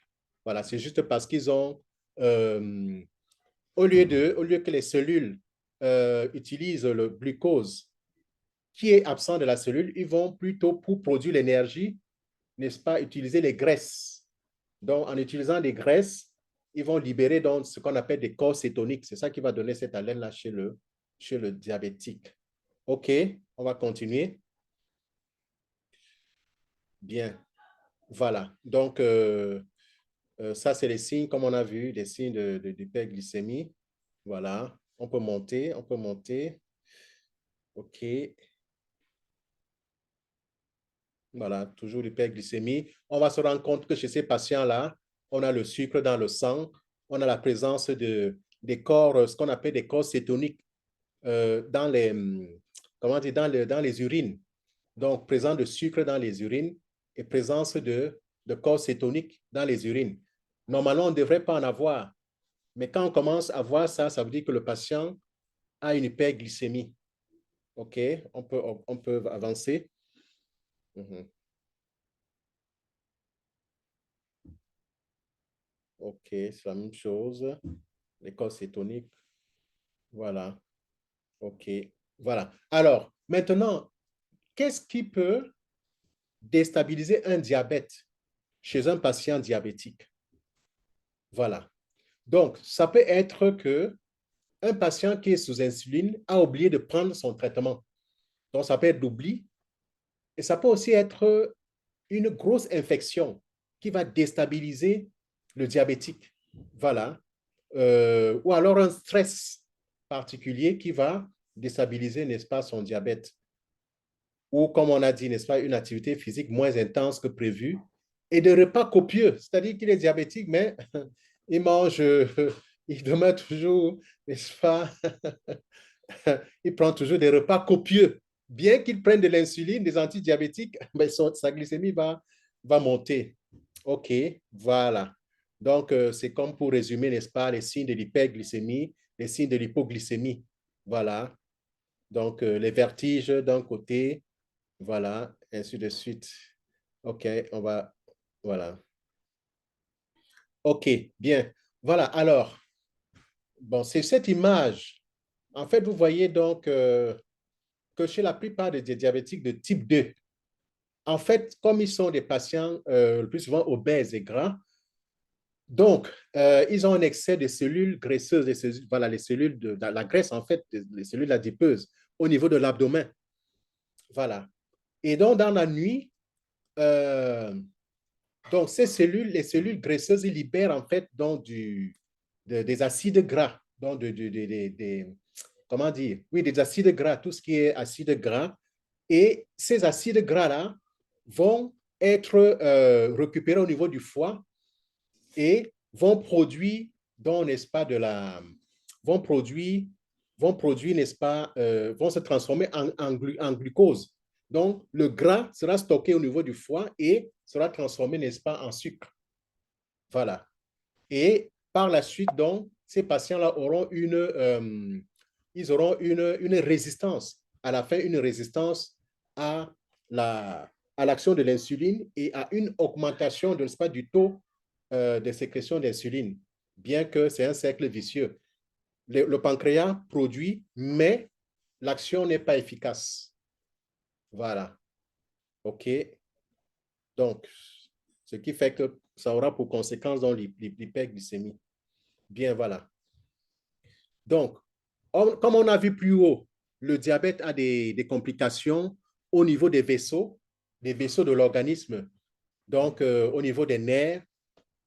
S1: Voilà, c'est juste parce qu'ils ont euh, au lieu que les cellules utilisent le glucose qui est absent de la cellule, ils vont plutôt, pour produire l'énergie, n'est-ce pas, utiliser les graisses. Donc, en utilisant des graisses, ils vont libérer donc ce qu'on appelle des corps cétoniques. C'est ça qui va donner cette haleine-là chez le diabétique. OK, on va continuer. Bien, voilà. Donc, ça, c'est les signes, comme on a vu, des signes d'hyperglycémie. Voilà, on peut monter, on peut monter. OK. Voilà, toujours l'hyperglycémie. On va se rendre compte que chez ces patients-là, on a le sucre dans le sang, on a la présence des corps, ce qu'on appelle des corps cétoniques dans comment dire, dans les urines. Donc, présence de sucre dans les urines et présence de corps cétoniques dans les urines. Normalement, on ne devrait pas en avoir, mais quand on commence à voir ça, ça veut dire que le patient a une hyperglycémie. OK, on peut avancer. Mhm. OK, c'est la même chose. L'école cétonique. Voilà. OK. Voilà. Alors, maintenant, qu'est-ce qui peut déstabiliser un diabète chez un patient diabétique? Voilà. Donc, ça peut être que un patient qui est sous insuline a oublié de prendre son traitement. Donc, ça peut être l'oubli. Et ça peut aussi être une grosse infection qui va déstabiliser le diabétique. Voilà. Ou alors un stress particulier qui va déstabiliser, n'est-ce pas, son diabète. Ou, comme on a dit, n'est-ce pas, une activité physique moins intense que prévu et de repas copieux. C'est-à-dire qu'il est diabétique, mais il mange, il demeure toujours, n'est-ce pas, il prend toujours des repas copieux. Bien qu'il prenne de l'insuline, des antidiabétiques, mais sa glycémie va monter. OK, voilà. Donc, c'est comme pour résumer, n'est-ce pas, les signes de l'hyperglycémie, les signes de l'hypoglycémie. Voilà. Donc, les vertiges d'un côté, voilà, ainsi de suite. OK, voilà. OK, bien. Voilà, alors, bon, c'est cette image. En fait, vous voyez donc que chez la plupart des diabétiques de type 2, en fait, comme ils sont des patients le plus souvent obèses et gras, donc, ils ont un excès de cellules graisseuses, voilà, les cellules la graisse, en fait, les cellules adipeuses au niveau de l'abdomen. Voilà. Et donc, dans la nuit, euh, donc ces cellules, les cellules graisseuses, ils libèrent en fait donc des acides gras, donc comment dire, oui, des acides gras, tout ce qui est acides gras. Et ces acides gras-là vont être récupérés au niveau du foie et vont produire, donc, n'est-ce pas, vont produire, n'est-ce pas, vont se transformer en glucose. Donc, le gras sera stocké au niveau du foie et sera transformé, n'est-ce pas, en sucre. Voilà. Et par la suite, donc, ces patients-là auront ils auront une résistance, à la fin, une résistance à à l'action de l'insuline et à une augmentation, n'est-ce pas, du taux de sécrétion d'insuline, bien que c'est un cercle vicieux. Le pancréas produit, mais l'action n'est pas efficace. Voilà. OK. Donc, ce qui fait que ça aura pour conséquence dans l'hyperglycémie. Bien, voilà. Donc, comme on a vu plus haut, le diabète a des complications au niveau des vaisseaux de l'organisme, donc au niveau des nerfs,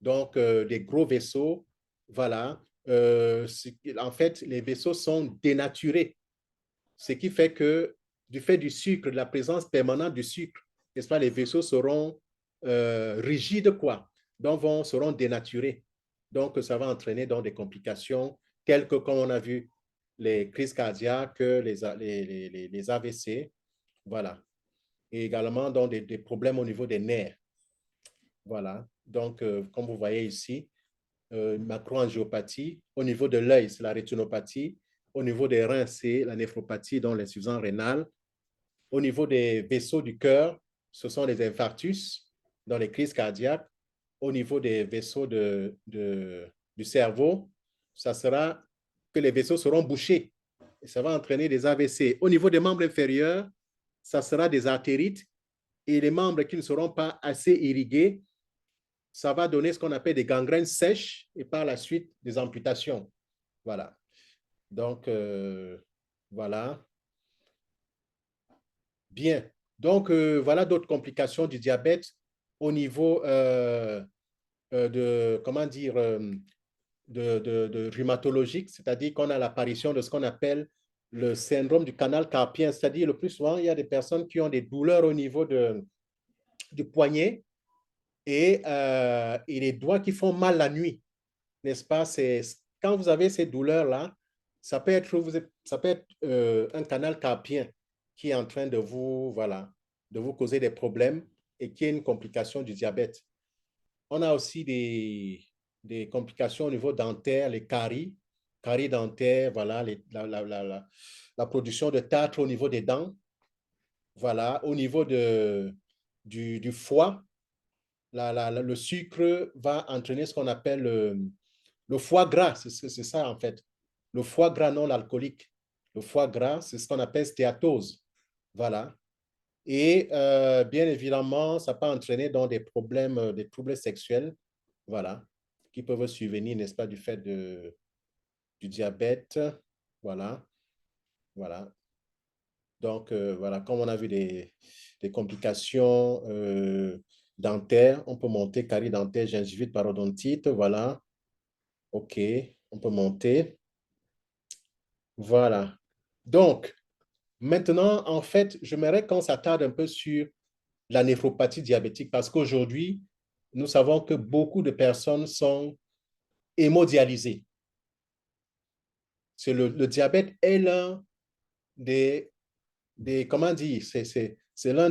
S1: donc des gros vaisseaux. Voilà. En fait, les vaisseaux sont dénaturés, ce qui fait que du fait du sucre, de la présence permanente du sucre, n'est-ce pas, les vaisseaux seront rigides, quoi, donc seront dénaturés. Donc, ça va entraîner dans des complications telles que, comme on a vu, les crises cardiaques, les AVC, voilà. Et également dans des problèmes au niveau des nerfs. Voilà. Donc, comme vous voyez ici, macroangiopathie. Au niveau de l'œil, c'est la rétinopathie. Au niveau des reins, c'est la néphropathie, donc l'insuffisance rénale. Au niveau des vaisseaux du cœur, ce sont les infarctus, dans les crises cardiaques. Au niveau des vaisseaux du cerveau, ça sera que les vaisseaux seront bouchés. Et ça va entraîner des AVC. Au niveau des membres inférieurs, ça sera des artérites. Et les membres qui ne seront pas assez irrigués, ça va donner ce qu'on appelle des gangrènes sèches et par la suite des amputations. Voilà. Donc, voilà. Bien. Donc, voilà d'autres complications du diabète au niveau de, comment dire, de rhumatologique, c'est-à-dire qu'on a l'apparition de ce qu'on appelle le syndrome du canal carpien, c'est-à-dire le plus souvent, il y a des personnes qui ont des douleurs au niveau du poignet et les doigts qui font mal la nuit, n'est-ce pas? Quand vous avez ces douleurs-là, ça peut être un canal carpien qui est en train de voilà, de vous causer des problèmes et qui est une complication du diabète. On a aussi des complications au niveau dentaire, les caries dentaires, voilà, la production de tartre au niveau des dents, voilà, au niveau du foie, le sucre va entraîner ce qu'on appelle le foie gras, c'est ça en fait. Le foie gras non alcoolique. Le foie gras, c'est ce qu'on appelle stéatose. Voilà. Et bien évidemment, ça peut entraîner dans des problèmes, des troubles sexuels, voilà, qui peuvent survenir, n'est-ce pas, du fait du diabète. Voilà. Voilà. Donc, voilà, comme on a vu des complications dentaires, on peut monter carie dentaire, gingivite, parodontite, voilà. OK, on peut monter. Voilà. Donc, maintenant, en fait, j'aimerais qu'on s'attarde un peu sur la néphropathie diabétique parce qu'aujourd'hui, nous savons que beaucoup de personnes sont hémodialysées. Le diabète est l'un comment dire, c'est l'un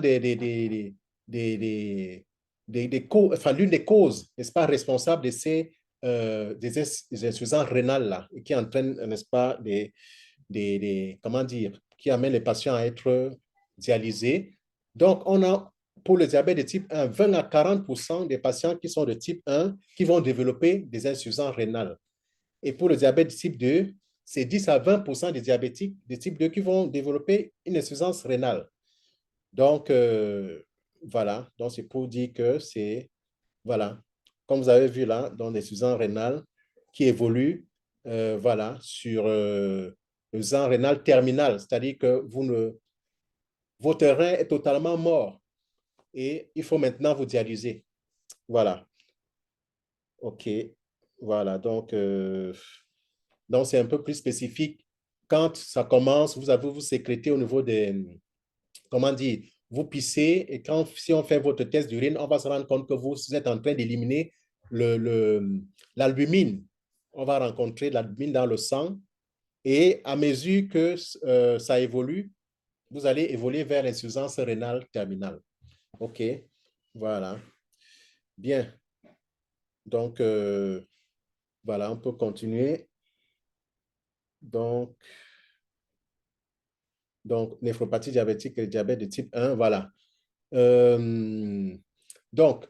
S1: enfin, l'une des causes, n'est-ce pas, responsables de des insuffisances rénales là, et qui entraînent, n'est-ce pas, comment dire, qui amènent les patients à être dialysés. Donc, on a pour le diabète de type 1, 20 à 40% des patients qui sont de type 1 qui vont développer des insuffisances rénales. Et pour le diabète de type 2, c'est 10 à 20% des diabétiques de type 2 qui vont développer une insuffisance rénale. Donc, voilà. Donc, c'est pour dire que c'est, voilà, comme vous avez vu là, dans l'insuffisance rénale qui évolue, voilà, sur le rénal terminal, c'est-à-dire que votre rein est totalement mort et il faut maintenant vous dialyser. Voilà. OK. Voilà. Donc c'est un peu plus spécifique. Quand ça commence, vous avez vous sécrétez au niveau des, comment dire, vous pissez et quand, si on fait votre test d'urine, on va se rendre compte que vous êtes en train d'éliminer l'albumine. On va rencontrer l'albumine dans le sang et à mesure que ça évolue, vous allez évoluer vers l'insuffisance rénale terminale. OK, voilà. Bien. Donc, voilà, on peut continuer. Donc, néphropathie diabétique et diabète de type 1, voilà. Donc,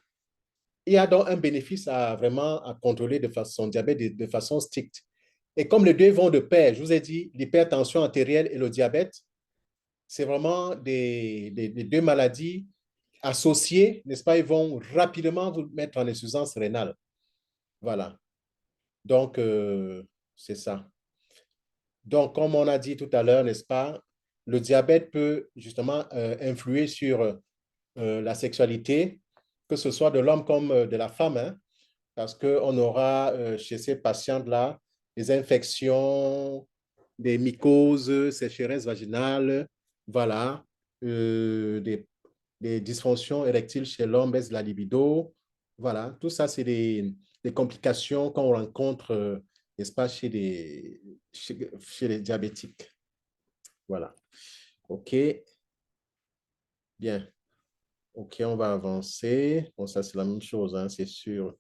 S1: il y a donc un bénéfice à vraiment à contrôler de façon diabète de façon stricte. Et comme les deux vont de pair, je vous ai dit, l'hypertension artérielle et le diabète, c'est vraiment des deux maladies associées, n'est-ce pas? Ils vont rapidement vous mettre en insuffisance rénale. Voilà. Donc, c'est ça. Donc, comme on a dit tout à l'heure, n'est-ce pas? Le diabète peut justement influer sur la sexualité, que ce soit de l'homme comme de la femme, hein, parce qu'on aura chez ces patientes-là des infections, des mycoses, sécheresse vaginale, voilà, des dysfonctions érectiles chez l'homme, baisse de la libido, voilà, tout ça, c'est des complications qu'on rencontre, n'est-ce pas, chez les diabétiques. Voilà. OK, bien. OK, on va avancer. Bon, ça, c'est la même chose, hein, c'est sûr.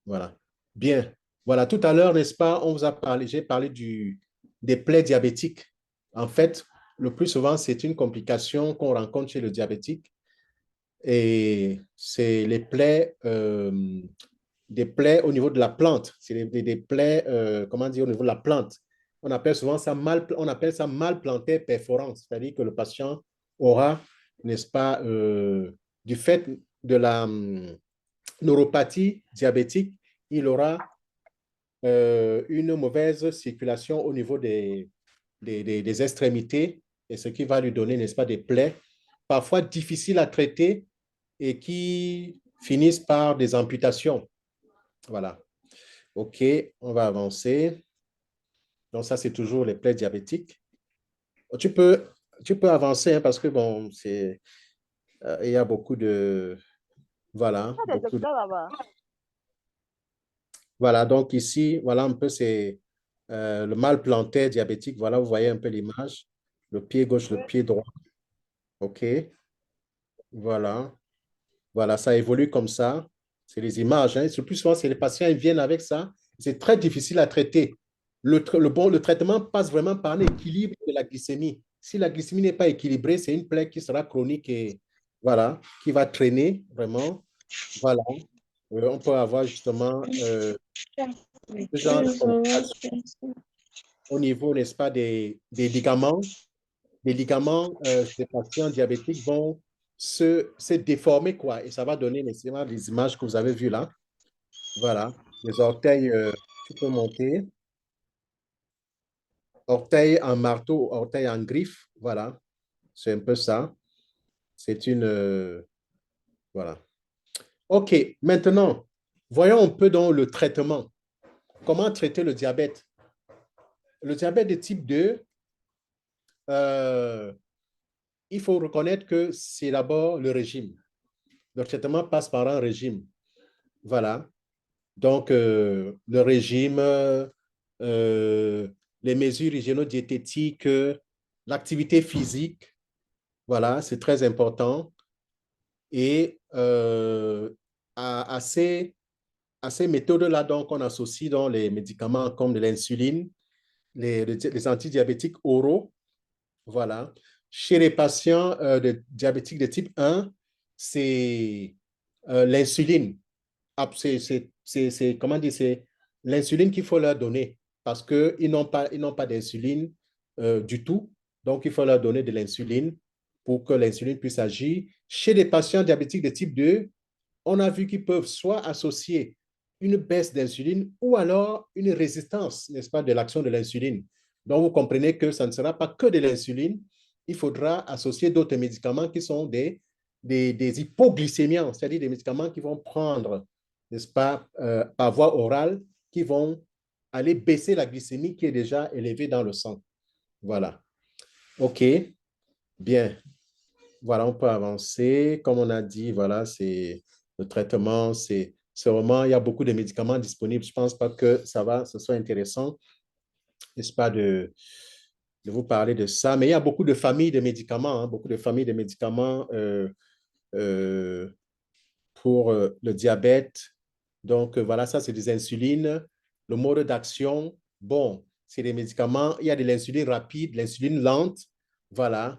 S1: Voilà. Bien. Voilà, tout à l'heure, n'est-ce pas, on vous a parlé, j'ai parlé des plaies diabétiques. En fait, le plus souvent, c'est une complication qu'on rencontre chez le diabétique et c'est des plaies au niveau de la plante. C'est des plaies, comment dire, au niveau de la plante. On appelle ça mal plantaire perforant, c'est-à-dire que le patient aura, n'est-ce pas, du fait de la neuropathie diabétique, il aura une mauvaise circulation au niveau des extrémités, et ce qui va lui donner, n'est-ce pas, des plaies parfois difficiles à traiter et qui finissent par des amputations. Voilà. OK, on va avancer. Donc, ça, c'est toujours les plaies diabétiques. Tu peux, tu peux avancer hein, parce que, bon, il y a beaucoup de... Voilà,
S2: Pas des
S1: beaucoup de...
S2: experts là-bas.
S1: Voilà, donc ici, voilà un peu, c'est le mal plantaire diabétique. Voilà, vous voyez un peu l'image. Le pied gauche, le pied droit. OK, voilà. Voilà, ça évolue comme ça. C'est les images. Hein. Le plus souvent, c'est les patients, ils viennent avec ça. C'est très difficile à traiter. Le traitement passe vraiment par l'équilibre de la glycémie. Si la glycémie n'est pas équilibrée, c'est une plaie qui sera chronique et voilà, qui va traîner vraiment. Voilà. On peut avoir justement ce genre de complications au niveau, n'est-ce pas, des ligaments. Les ligaments des patients diabétiques vont se déformer, quoi, et ça va donner nécessairement les images que vous avez vues là. Voilà, les orteils, tu peux monter, orteils en marteau, orteils en griffe, voilà, c'est un peu ça. C'est une, voilà. OK, maintenant, voyons un peu dans le traitement. Comment traiter le diabète? Le diabète de type 2, euh, il faut reconnaître que c'est d'abord le régime. Le traitement passe par un régime. Voilà. Donc, le régime, les mesures hygiéno-diététiques, l'activité physique, voilà, c'est très important. Et à ces méthodes-là, donc, on associe dans les médicaments comme de l'insuline, les antidiabétiques oraux, voilà. Chez les patients diabétiques de type 1, c'est l'insuline. Comment dire, c'est l'insuline qu'il faut leur donner parce qu'ils n'ont pas d'insuline du tout. Donc, il faut leur donner de l'insuline pour que l'insuline puisse agir. Chez les patients diabétiques de type 2, on a vu qu'ils peuvent soit associer une baisse d'insuline ou alors une résistance, n'est-ce pas, de l'action de l'insuline. Donc, vous comprenez que ça ne sera pas que de l'insuline, il faudra associer d'autres médicaments qui sont des hypoglycémiants, c'est-à-dire des médicaments qui vont prendre, n'est-ce pas, par voie orale, qui vont aller baisser la glycémie qui est déjà élevée dans le sang. Voilà. OK. Bien. Voilà, on peut avancer. Comme on a dit, voilà, c'est le traitement, c'est vraiment, il y a beaucoup de médicaments disponibles. Je ne pense pas que ce soit intéressant, n'est-ce pas, de vous parler de ça. Mais il y a beaucoup de familles de médicaments, hein, beaucoup de familles de médicaments euh, pour le diabète. Donc, voilà, ça, c'est des insulines. Le mode d'action, bon, c'est des médicaments. Il y a de l'insuline rapide, l'insuline lente, voilà,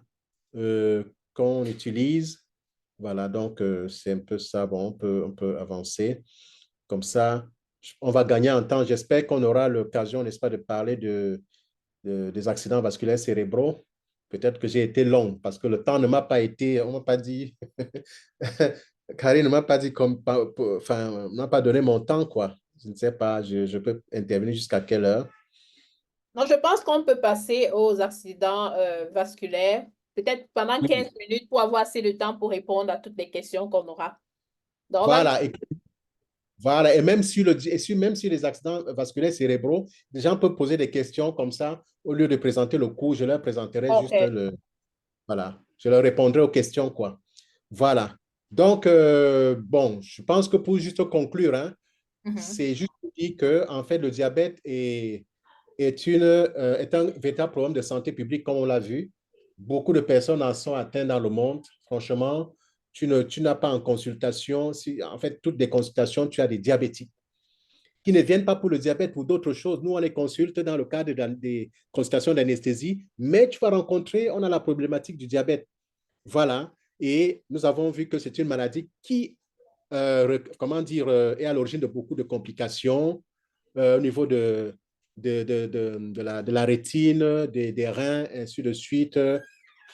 S1: qu'on utilise. Voilà, donc c'est un peu ça. Bon, on peut avancer. Comme ça, on va gagner en temps. J'espère qu'on aura l'occasion, n'est-ce pas, de parler des accidents vasculaires cérébraux. Peut-être que j'ai été long parce que le temps ne m'a pas été, on ne m'a pas dit, Karine ne m'a pas dit, enfin, ne m'a pas donné mon temps, quoi. Je ne sais pas, je peux intervenir jusqu'à quelle heure?
S2: Non, je pense qu'on peut passer aux accidents vasculaires, peut-être pendant 15 minutes pour avoir assez de temps pour répondre à toutes les questions qu'on aura. Donc, on va...
S1: Voilà, voilà. Et même même sur les accidents vasculaires cérébraux, les gens peuvent poser des questions comme ça. Au lieu de présenter le cours, je leur présenterai
S2: OK.
S1: juste voilà, je leur répondrai aux questions, quoi. Voilà. Donc, bon, je pense que pour juste conclure, hein,
S2: Mhm.
S1: c'est juste pour dire que, en fait, le diabète est un véritable problème de santé publique, comme on l'a vu. Beaucoup de personnes en sont atteintes dans le monde. Franchement, tu n'as pas en consultation, en fait, toutes les consultations, tu as des diabétiques qui ne viennent pas pour le diabète, pour d'autres choses. Nous, on les consulte dans le cadre des consultations d'anesthésie, mais tu vas rencontrer, on a la problématique du diabète. Voilà. Et nous avons vu que c'est une maladie qui, comment dire, est à l'origine de beaucoup de complications au niveau de la rétine, des reins, ainsi de suite.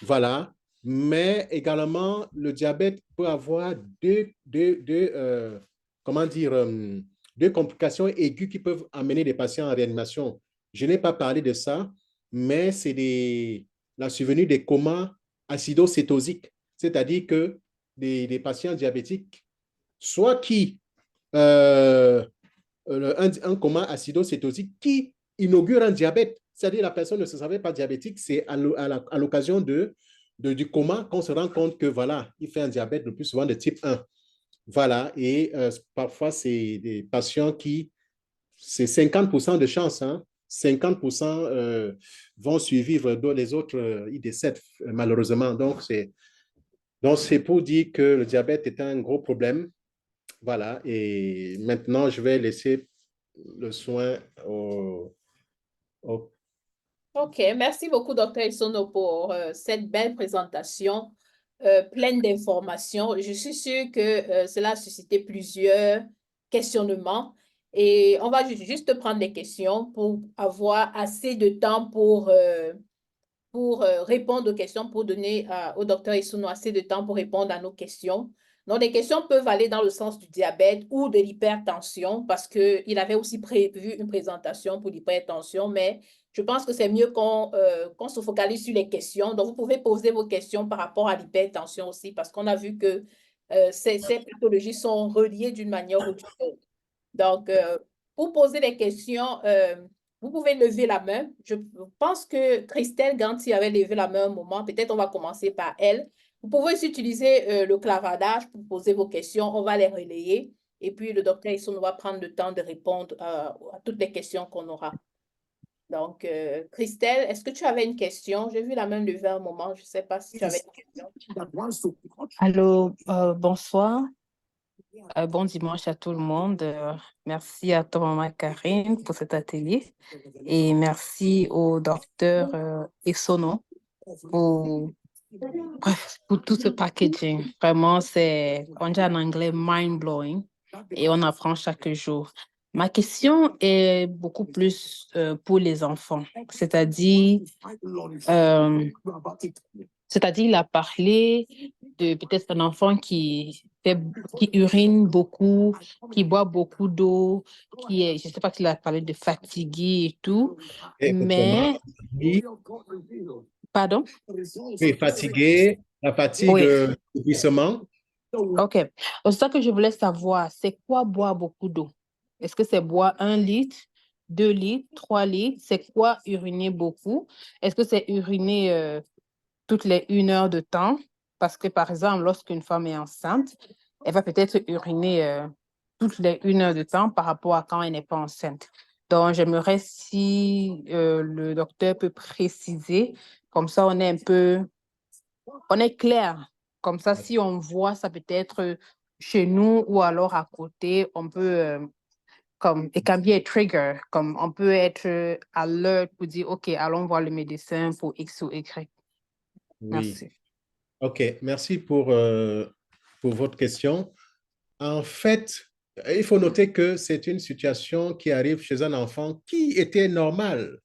S1: Voilà. Mais également, le diabète peut avoir comment dire, deux complications aiguës qui peuvent amener des patients en réanimation. Je n'ai pas parlé de ça, mais c'est la survenue des comas acidocétosiques, c'est-à-dire que des patients diabétiques, soit qui euh, un coma acidocétosique qui inaugure un diabète. C'est-à-dire la personne ne se savait pas diabétique, c'est à l'occasion du coma qu'on se rend compte que voilà, il fait un diabète le plus souvent de type 1. Voilà, et parfois c'est des patients c'est 50% de chance, hein, 50% vont survivre, dont les autres, ils décèdent malheureusement. Donc, c'est pour dire que le diabète est un gros problème. Voilà, et maintenant, je vais laisser le soin au...
S2: OK, merci beaucoup, Dr. Isono, pour cette belle présentation pleine d'informations. Je suis sûre que cela a suscité plusieurs questionnements et on va juste prendre des questions pour avoir assez de temps pour répondre aux questions, pour donner au docteur Isuno assez de temps pour répondre à nos questions. Donc, les questions peuvent aller dans le sens du diabète ou de l'hypertension parce qu'il avait aussi prévu une présentation pour l'hypertension, mais je pense que c'est mieux qu'on se focalise sur les questions. Donc, vous pouvez poser vos questions par rapport à l'hypertension aussi parce qu'on a vu que ces pathologies sont reliées d'une manière ou d'une autre. Donc, pour poser des questions, vous pouvez lever la main. Je pense que Christelle Ganti avait levé la main un moment. Peut-être on va commencer par elle. Vous pouvez aussi utiliser le clavardage pour poser vos questions. On va les relayer. Et puis, le docteur Isson va prendre le temps de répondre à toutes les questions qu'on aura. Donc, Christelle, est-ce que tu avais une question? J'ai vu la main levée un moment. Je ne sais pas si tu avais une question.
S3: Allô, bonsoir. Bon dimanche à tout le monde. Merci à toi, maman Karine, pour cet atelier. Et merci au docteur Essono pour, bref, pour tout ce packaging. Vraiment, c'est, on dit en anglais, mind-blowing. Et on apprend chaque jour. Ma question est beaucoup plus pour les enfants, c'est-à-dire, il a parlé de peut-être un enfant qui urine beaucoup, qui boit beaucoup d'eau, je ne sais pas s'il a parlé de fatigué et tout,
S1: Effectivement.
S3: mais
S1: Oui.
S3: Pardon?
S1: Oui, fatigué, la fatigue,
S3: Oui,
S1: l'épuisement.
S3: ok. C'est ça que je voulais savoir, c'est quoi boire beaucoup d'eau? Est-ce que c'est boire 1 litre, 2 litres, 3 litres? C'est quoi uriner beaucoup? Est-ce que c'est uriner toutes les 1 heure de temps? Parce que, par exemple, lorsqu'une femme est enceinte, elle va peut-être uriner toutes les 1 heure de temps par rapport à quand elle n'est pas enceinte. Donc, j'aimerais si le docteur peut préciser, comme ça on est clair. Comme ça, si on voit ça peut-être chez nous ou alors à côté, on peut, comme, it can be a trigger, comme on peut être alert pour dire, OK, allons voir le médecin pour X ou Y.
S1: Oui.
S3: Merci.
S1: OK, merci pour votre question. En fait, il faut noter que c'est une situation qui arrive chez un enfant qui était normale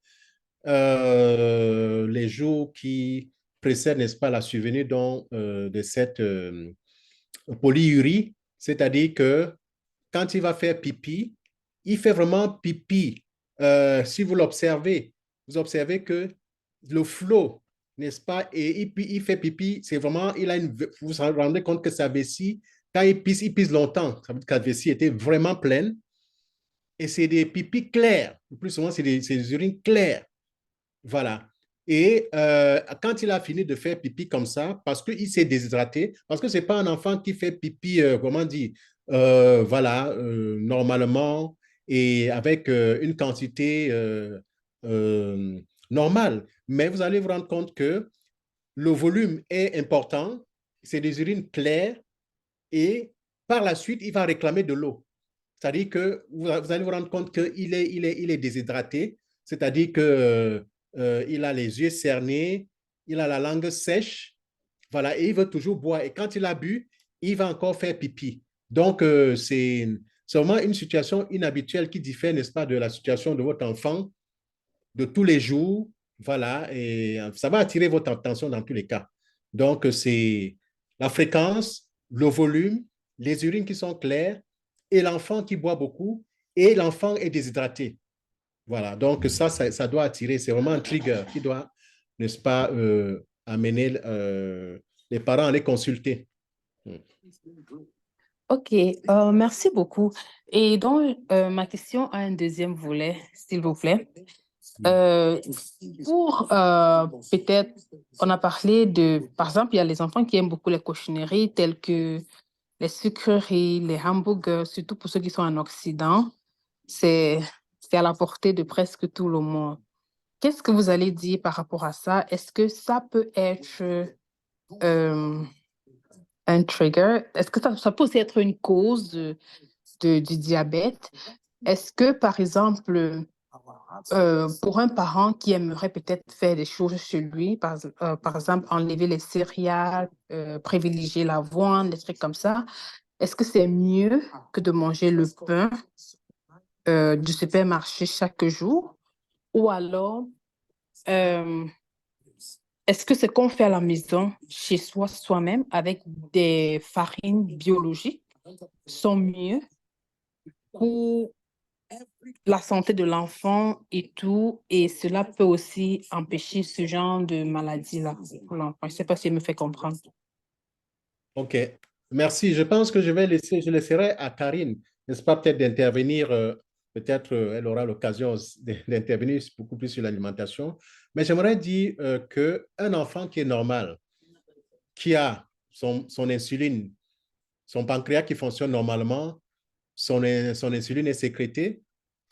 S1: les jours qui précèdent, n'est-ce pas, la survenue de cette polyurie, c'est-à-dire que quand il va faire pipi, il fait vraiment pipi. Si vous l'observez, vous observez que le flot, n'est-ce pas, et il fait pipi, c'est vraiment, vous vous rendez compte que sa vessie, quand il pisse longtemps, ça veut dire que la vessie était vraiment pleine, et c'est des pipis clairs. Le plus souvent, c'est des urines claires. Voilà. Et quand il a fini de faire pipi comme ça, parce qu'il s'est déshydraté, parce que ce n'est pas un enfant qui fait pipi, comment dire, voilà, normalement et avec une quantité euh, normale. Mais vous allez vous rendre compte que le volume est important, c'est des urines claires et par la suite, il va réclamer de l'eau. C'est-à-dire que vous allez vous rendre compte qu'il est déshydraté, c'est-à-dire qu'il a les yeux cernés, il a la langue sèche, voilà, et il veut toujours boire. Et quand il a bu, il va encore faire pipi. Donc, c'est vraiment une situation inhabituelle qui diffère, n'est-ce pas, de la situation de votre enfant de tous les jours. Voilà, et ça va attirer votre attention dans tous les cas. Donc, c'est la fréquence, le volume, les urines qui sont claires et l'enfant qui boit beaucoup et l'enfant est déshydraté. Voilà, donc ça doit attirer, c'est vraiment un trigger qui doit, n'est-ce pas, amener les parents à les consulter.
S3: OK, merci beaucoup. Et donc, ma question a un deuxième volet, s'il vous plaît. Euh, pour peut-être, on a parlé de, par exemple, il y a les enfants qui aiment beaucoup les cochonneries telles que les sucreries, les hamburgers, surtout pour ceux qui sont en Occident. C'est, c'est à la portée de presque tout le monde. Qu'est-ce que vous allez dire par rapport à ça? Est-ce que ça peut être euh, un trigger? Est-ce que ça peut aussi être une cause du diabète? Est-ce que, par exemple, pour un parent qui aimerait peut-être faire des choses chez lui, par exemple, enlever les céréales, privilégier l'avoine, des trucs comme ça, est-ce que c'est mieux que de manger le pain du supermarché chaque jour? Ou alors, euh, est-ce que ce qu'on fait à la maison, chez soi, soi-même, avec des farines biologiques, sont mieux pour la santé de l'enfant et tout, et cela peut aussi empêcher ce genre de maladie-là pour l'enfant. Je ne sais pas si elle me fait comprendre.
S1: OK. Merci. Je pense que je laisserai à Karine, n'est-ce pas, peut-être d'intervenir. Peut-être elle aura l'occasion d'intervenir beaucoup plus sur l'alimentation. Mais j'aimerais dire qu'un enfant qui est normal, qui a son insuline, son pancréas qui fonctionne normalement, son insuline est sécrétée,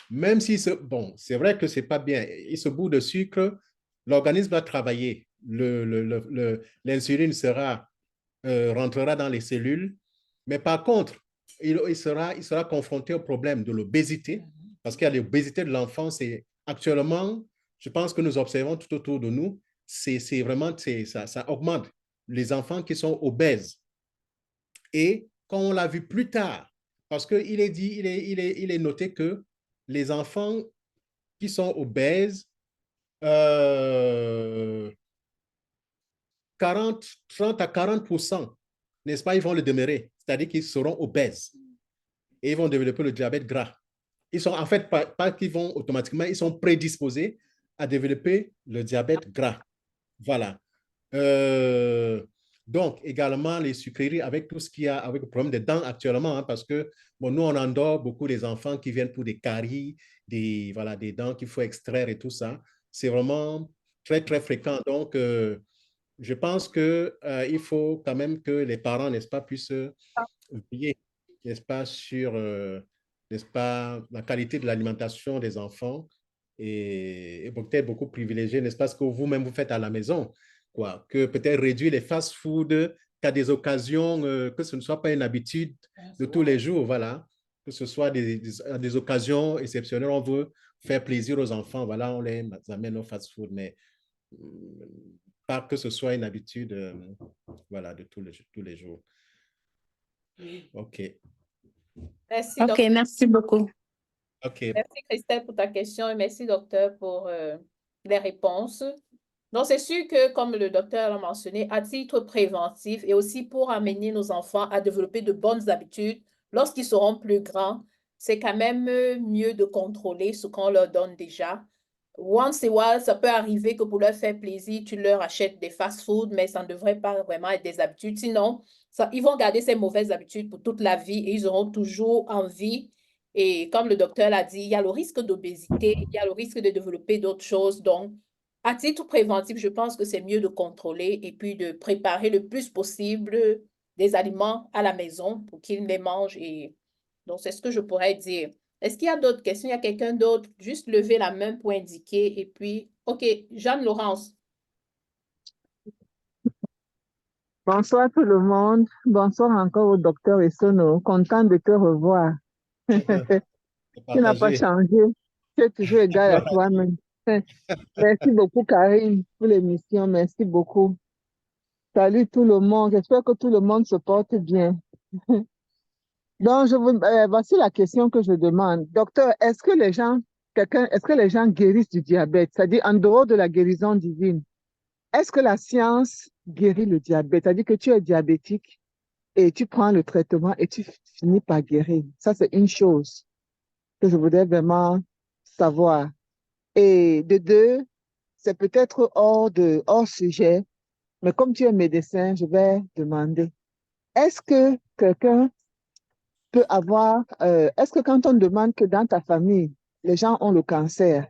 S1: même si, bon, c'est vrai que c'est pas bien, il se bout de sucre, l'organisme va travailler, l'insuline rentrera dans les cellules, mais par contre, il sera confronté au problème de l'obésité, parce qu'il y a l'obésité de l'enfant, c'est actuellement, je pense que nous observons tout autour de nous, c'est vraiment, ça augmente les enfants qui sont obèses. Et quand on l'a vu plus tard, parce qu'il est dit, il est noté que les enfants qui sont obèses, euh, 30 à 40%, n'est-ce pas, ils vont le demeurer, c'est-à-dire qu'ils seront obèses et ils vont développer le diabète gras. Ils sont en fait pas qu'ils vont automatiquement, ils sont prédisposés à développer le diabète gras. Voilà. Euh, donc, également, les sucreries avec tout ce qu'il y a, avec le problème des dents actuellement, hein, parce que bon, nous, on endort beaucoup des enfants qui viennent pour des caries, voilà, des dents qu'il faut extraire et tout ça. C'est vraiment très, très fréquent. Donc, je pense qu'il faut quand même que les parents, n'est-ce pas, puissent veiller, n'est-ce pas, sur n'est-ce pas, la qualité de l'alimentation des enfants et peut-être beaucoup privilégier, n'est-ce pas, ce que vous-même vous faites à la maison, quoi, que peut-être réduire les fast-food qu'à des occasions, que ce ne soit pas une habitude de tous les jours, voilà, que ce soit à des occasions exceptionnelles, on veut faire plaisir aux enfants, voilà, on les amène au fast-food, mais pas que ce soit une habitude, voilà, de tous les jours. OK.
S2: Merci,
S3: OK,
S2: docteur.
S3: merci beaucoup.
S1: OK.
S2: Merci, Christelle, pour ta question et merci, docteur, pour les réponses. Donc, c'est sûr que, comme le docteur l'a mentionné, à titre préventif et aussi pour amener nos enfants à développer de bonnes habitudes lorsqu'ils seront plus grands, c'est quand même mieux de contrôler ce qu'on leur donne déjà. Once in a while, ça peut arriver que pour leur faire plaisir, tu leur achètes des fast-food, mais ça ne devrait pas vraiment être des habitudes. Sinon, ça, ils vont garder ces mauvaises habitudes pour toute la vie et ils auront toujours envie. Et comme le docteur l'a dit, il y a le risque d'obésité, il y a le risque de développer d'autres choses. Donc, à titre préventif, je pense que c'est mieux de contrôler et puis de préparer le plus possible des aliments à la maison pour qu'ils les mangent. Et donc, c'est ce que je pourrais dire. Est-ce qu'il y a d'autres questions? Il y a quelqu'un d'autre? Juste lever la main pour indiquer. Et puis, OK, Jeanne-Laurence.
S4: Bonsoir tout le monde. Bonsoir encore au docteur Essono. Content de te revoir.
S1: C'est
S4: Tu n'as pas
S1: partagé.
S4: changé. Tu es toujours égal à toi-même. Merci beaucoup, Karine, pour l'émission. Merci beaucoup. Salut tout le monde. J'espère que tout le monde se porte bien. Donc, voici la question que je demande. Docteur, est-ce que les gens guérissent du diabète? C'est-à-dire, en dehors de la guérison divine, est-ce que la science guérit le diabète? C'est-à-dire que tu es diabétique et tu prends le traitement et tu finis par guérir. Ça, c'est une chose que je voudrais vraiment savoir. Et de deux, c'est peut-être hors sujet, mais comme tu es médecin, je vais demander, est-ce que quelqu'un peut est-ce que quand on demande que dans ta famille, les gens ont le cancer,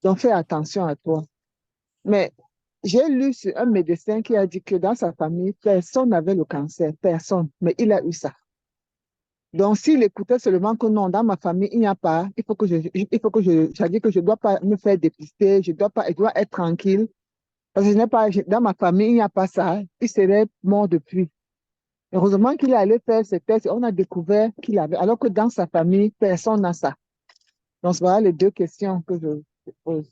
S4: donc fais attention à toi. Mais j'ai lu sur un médecin qui a dit que dans sa famille, personne n'avait le cancer, personne, mais il a eu ça. Donc, s'il écoutait seulement que non, dans ma famille, il n'y a pas, j'ai dit que je ne dois pas me faire dépister, je dois être tranquille, parce que dans ma famille, il n'y a pas ça, il serait mort depuis. Heureusement qu'il est allé faire ses tests et on a découvert qu'il avait, alors que dans sa famille, personne n'a ça. Donc, voilà les deux questions que je pose.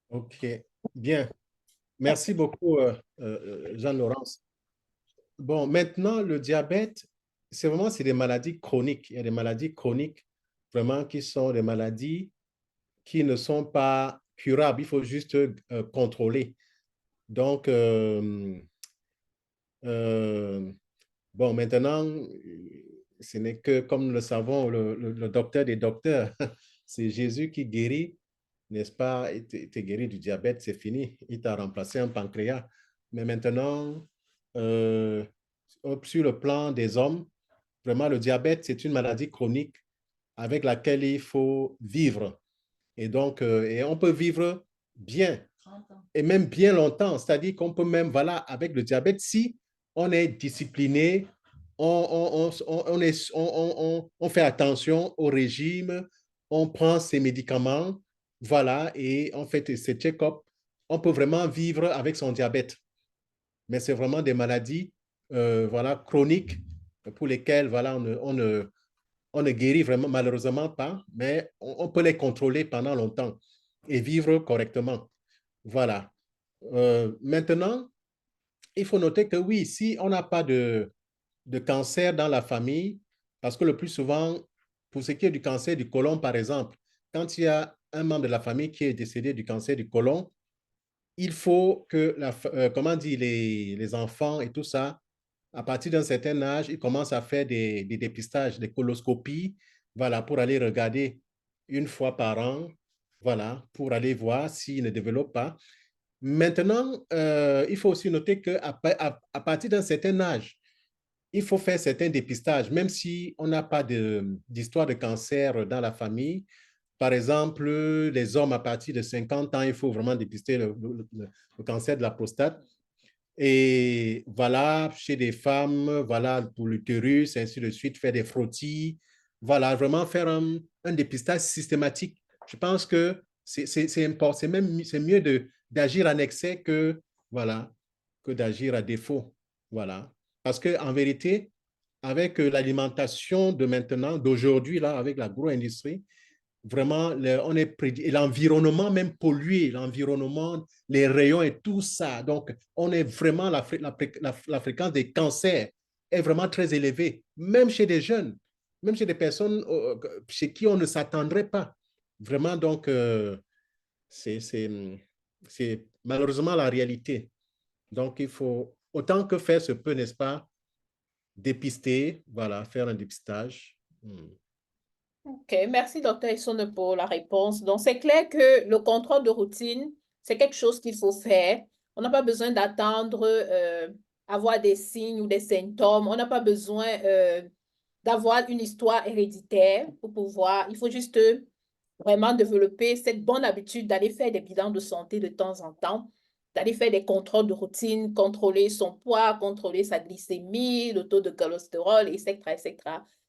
S1: OK. Bien. Merci beaucoup, Jean-Laurence. Bon, maintenant, le diabète, c'est des maladies chroniques. Il y a des maladies chroniques, vraiment, qui sont des maladies qui ne sont pas curables. Il faut juste contrôler. Donc, euh, bon, maintenant, ce n'est que, comme nous le savons, le docteur des docteurs, c'est Jésus qui guérit, n'est-ce pas? Il t'est guéri du diabète, c'est fini. Il t'a remplacé un pancréas. Mais maintenant, euh, sur le plan des hommes, vraiment, le diabète, c'est une maladie chronique avec laquelle il faut vivre. Et donc, et on peut vivre bien et même bien longtemps. C'est-à-dire qu'on peut même, voilà, avec le diabète, si on est discipliné, on fait attention au régime, on prend ses médicaments, voilà, et on fait ses check-up, on peut vraiment vivre avec son diabète. Mais c'est vraiment des maladies voilà, chroniques pour lesquelles voilà, on ne guérit vraiment malheureusement pas, mais on peut les contrôler pendant longtemps et vivre correctement. Voilà. Maintenant, il faut noter que oui, si on n'a pas de cancer dans la famille, parce que le plus souvent, pour ce qui est du cancer du côlon, par exemple, quand il y a un membre de la famille qui est décédé du cancer du côlon, il faut que, comment dire, les enfants et tout ça, à partir d'un certain âge, ils commencent à faire des dépistages, des coloscopies, voilà, pour aller regarder une fois par an, voilà, pour aller voir s'ils ne développent pas. Maintenant, il faut aussi noter qu'à à partir d'un certain âge, il faut faire certains dépistages, même si on n'a pas d'histoire de cancer dans la famille. Par exemple, les hommes à partir de 50 ans, il faut vraiment dépister le cancer de la prostate. Et voilà, chez des femmes, voilà, pour l'utérus, ainsi de suite, faire des frottis. Voilà, vraiment faire un dépistage systématique. Je pense que c'est important, c'est mieux d'agir en excès que, voilà, que d'agir à défaut. Voilà. Parce qu'en vérité, avec l'alimentation de maintenant, d'aujourd'hui, là, avec l'agro-industrie, vraiment, on est et l'environnement même pollué, l'environnement, les rayons et tout ça. Donc, on est vraiment, la fréquence des cancers est vraiment très élevée, même chez des jeunes, même chez des personnes chez qui on ne s'attendrait pas. Vraiment, donc, c'est malheureusement la réalité. Donc, il faut, autant que faire se peut, n'est-ce pas, dépister, voilà, faire un dépistage.
S2: OK, merci, docteur Essone, pour la réponse. Donc, c'est clair que le contrôle de routine, c'est quelque chose qu'il faut faire. On n'a pas besoin d'attendre avoir des signes ou des symptômes. On n'a pas besoin d'avoir une histoire héréditaire pour pouvoir. Il faut juste vraiment développer cette bonne habitude d'aller faire des bilans de santé de temps en temps, d'aller faire des contrôles de routine, contrôler son poids, contrôler sa glycémie, le taux de cholestérol, etc., etc.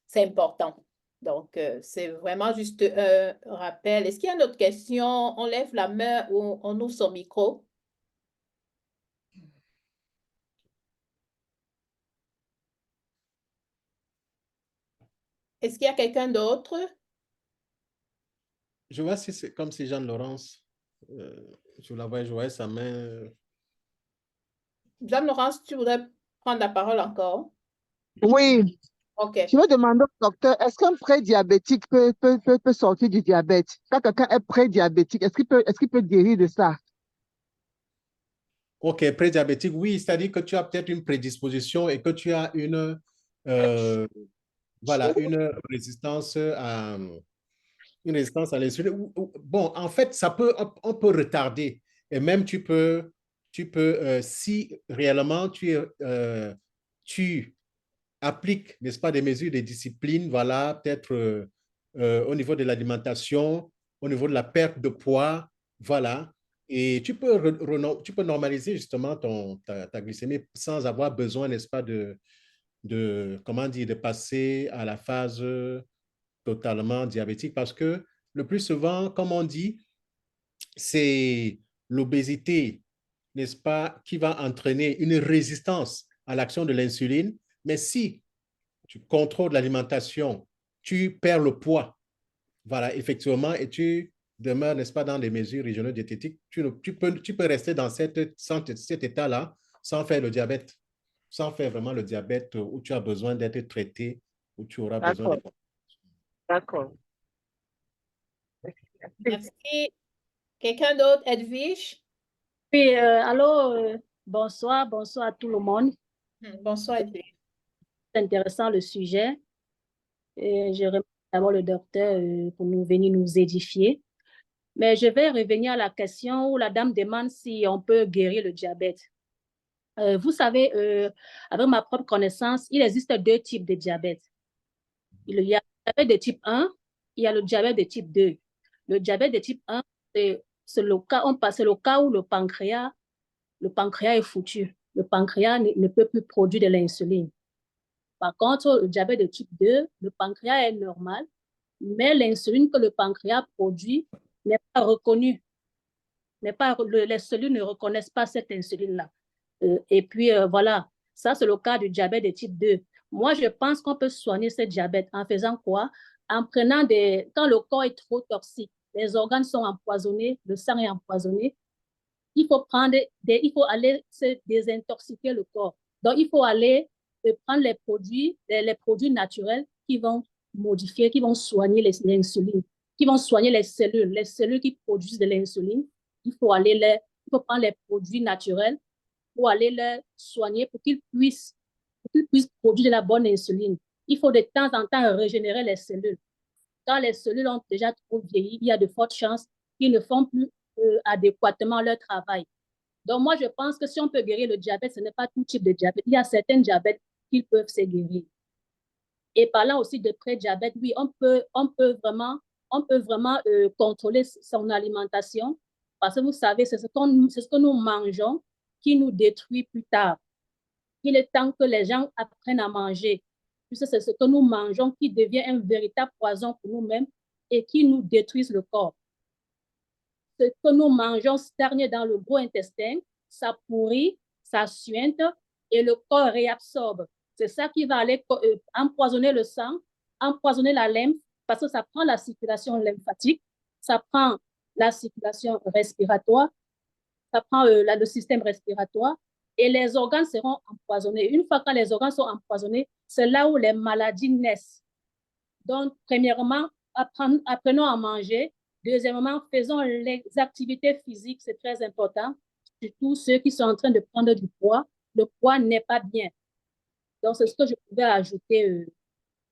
S2: C'est important. Donc, c'est vraiment juste un rappel. Est-ce qu'il y a une autre question? On lève la main ou on ouvre son micro. Est-ce qu'il y a quelqu'un d'autre?
S1: Je vois si c'est comme si Jeanne-Laurence, je la vois, je voyais sa main.
S2: Jeanne-Laurence, tu voudrais prendre la parole encore?
S4: Oui,
S2: OK.
S4: je veux demander au docteur, est-ce qu'un prédiabétique peut sortir du diabète? Quand quelqu'un est prédiabétique, est-ce qu'il peut guérir de ça?
S1: OK, prédiabétique, oui, c'est-à-dire que tu as peut-être une prédisposition et que tu as euh, voilà, une résistance à l'insuline. Bon, en fait, on peut retarder. Et même si réellement tu appliques, n'est-ce pas, des mesures de discipline, voilà, peut-être au niveau de l'alimentation, au niveau de la perte de poids, voilà. Et tu peux normaliser justement ta glycémie sans avoir besoin, n'est-ce pas, comment dire, de passer à la phase totalement diabétique parce que le plus souvent, comme on dit, c'est l'obésité, n'est-ce pas, qui va entraîner une résistance à l'action de l'insuline. Mais si tu contrôles l'alimentation, tu perds le poids, voilà, effectivement, et tu demeures, n'est-ce pas, dans des mesures régionales diététiques, tu peux rester dans cet état-là sans faire le diabète, sans faire vraiment le diabète où tu as besoin d'être traité, où tu auras besoin de...
S4: D'accord, d'accord.
S2: Merci. Quelqu'un d'autre? Edwige?
S5: Oui, bonsoir, bonsoir à tout le monde.
S2: Bonsoir, Edwige.
S5: C'est intéressant le sujet. Et je remercie d'abord le docteur pour nous venir nous édifier. Mais je vais revenir à la question où la dame demande si on peut guérir le diabète. Vous savez, avec ma propre connaissance, il existe deux types de diabète. Il y a le diabète de type 1, il y a le diabète de type 2. Le diabète de type 1, c'est le cas où le pancréas est foutu. Le pancréas ne peut plus produire de l'insuline. Par contre, le diabète de type 2, le pancréas est normal, mais l'insuline que le pancréas produit n'est pas reconnue. Les cellules ne reconnaissent pas cette insuline-là. Et puis, voilà, ça, c'est le cas du diabète de type 2. Moi, je pense qu'on peut soigner ce diabète en faisant quoi? En prenant quand le corps est trop toxique, les organes sont empoisonnés, le sang est empoisonné, il faut aller se désintoxiquer le corps. Donc, il faut aller prendre les produits naturels qui vont modifier, qui vont soigner l'insuline, qui vont soigner les cellules qui produisent de l'insuline. Il faut prendre les produits naturels pour aller les soigner pour qu'ils puissent produire de la bonne insuline. Il faut de temps en temps régénérer les cellules. Quand les cellules ont déjà trop vieilli, il y a de fortes chances qu'ils ne font plus adéquatement leur travail. Donc, moi, je pense que si on peut guérir le diabète, ce n'est pas tout type de diabète. Il y a certains diabètes qui peuvent se guérir. Et parlant aussi de prédiabète, oui, on peut vraiment contrôler son alimentation parce que vous savez, c'est ce que nous mangeons qui nous détruit plus tard. Il est temps que les gens apprennent à manger, puisque c'est ce que nous mangeons qui devient un véritable poison pour nous-mêmes et qui nous détruit le corps. Ce que nous mangeons stagne dans le gros intestin, ça pourrit, ça suinte et le corps réabsorbe. C'est ça qui va aller empoisonner le sang, empoisonner la lymphe, parce que ça prend la circulation lymphatique, ça prend la circulation respiratoire, ça prend le système respiratoire et les organes seront empoisonnés. Une fois que les organes sont empoisonnés, c'est là où les maladies naissent. Donc, premièrement, apprenons à manger. Deuxièmement, faisons les activités physiques, c'est très important. Surtout ceux qui sont en train de prendre du poids. Le poids n'est pas bien. Donc, c'est ce que je pouvais ajouter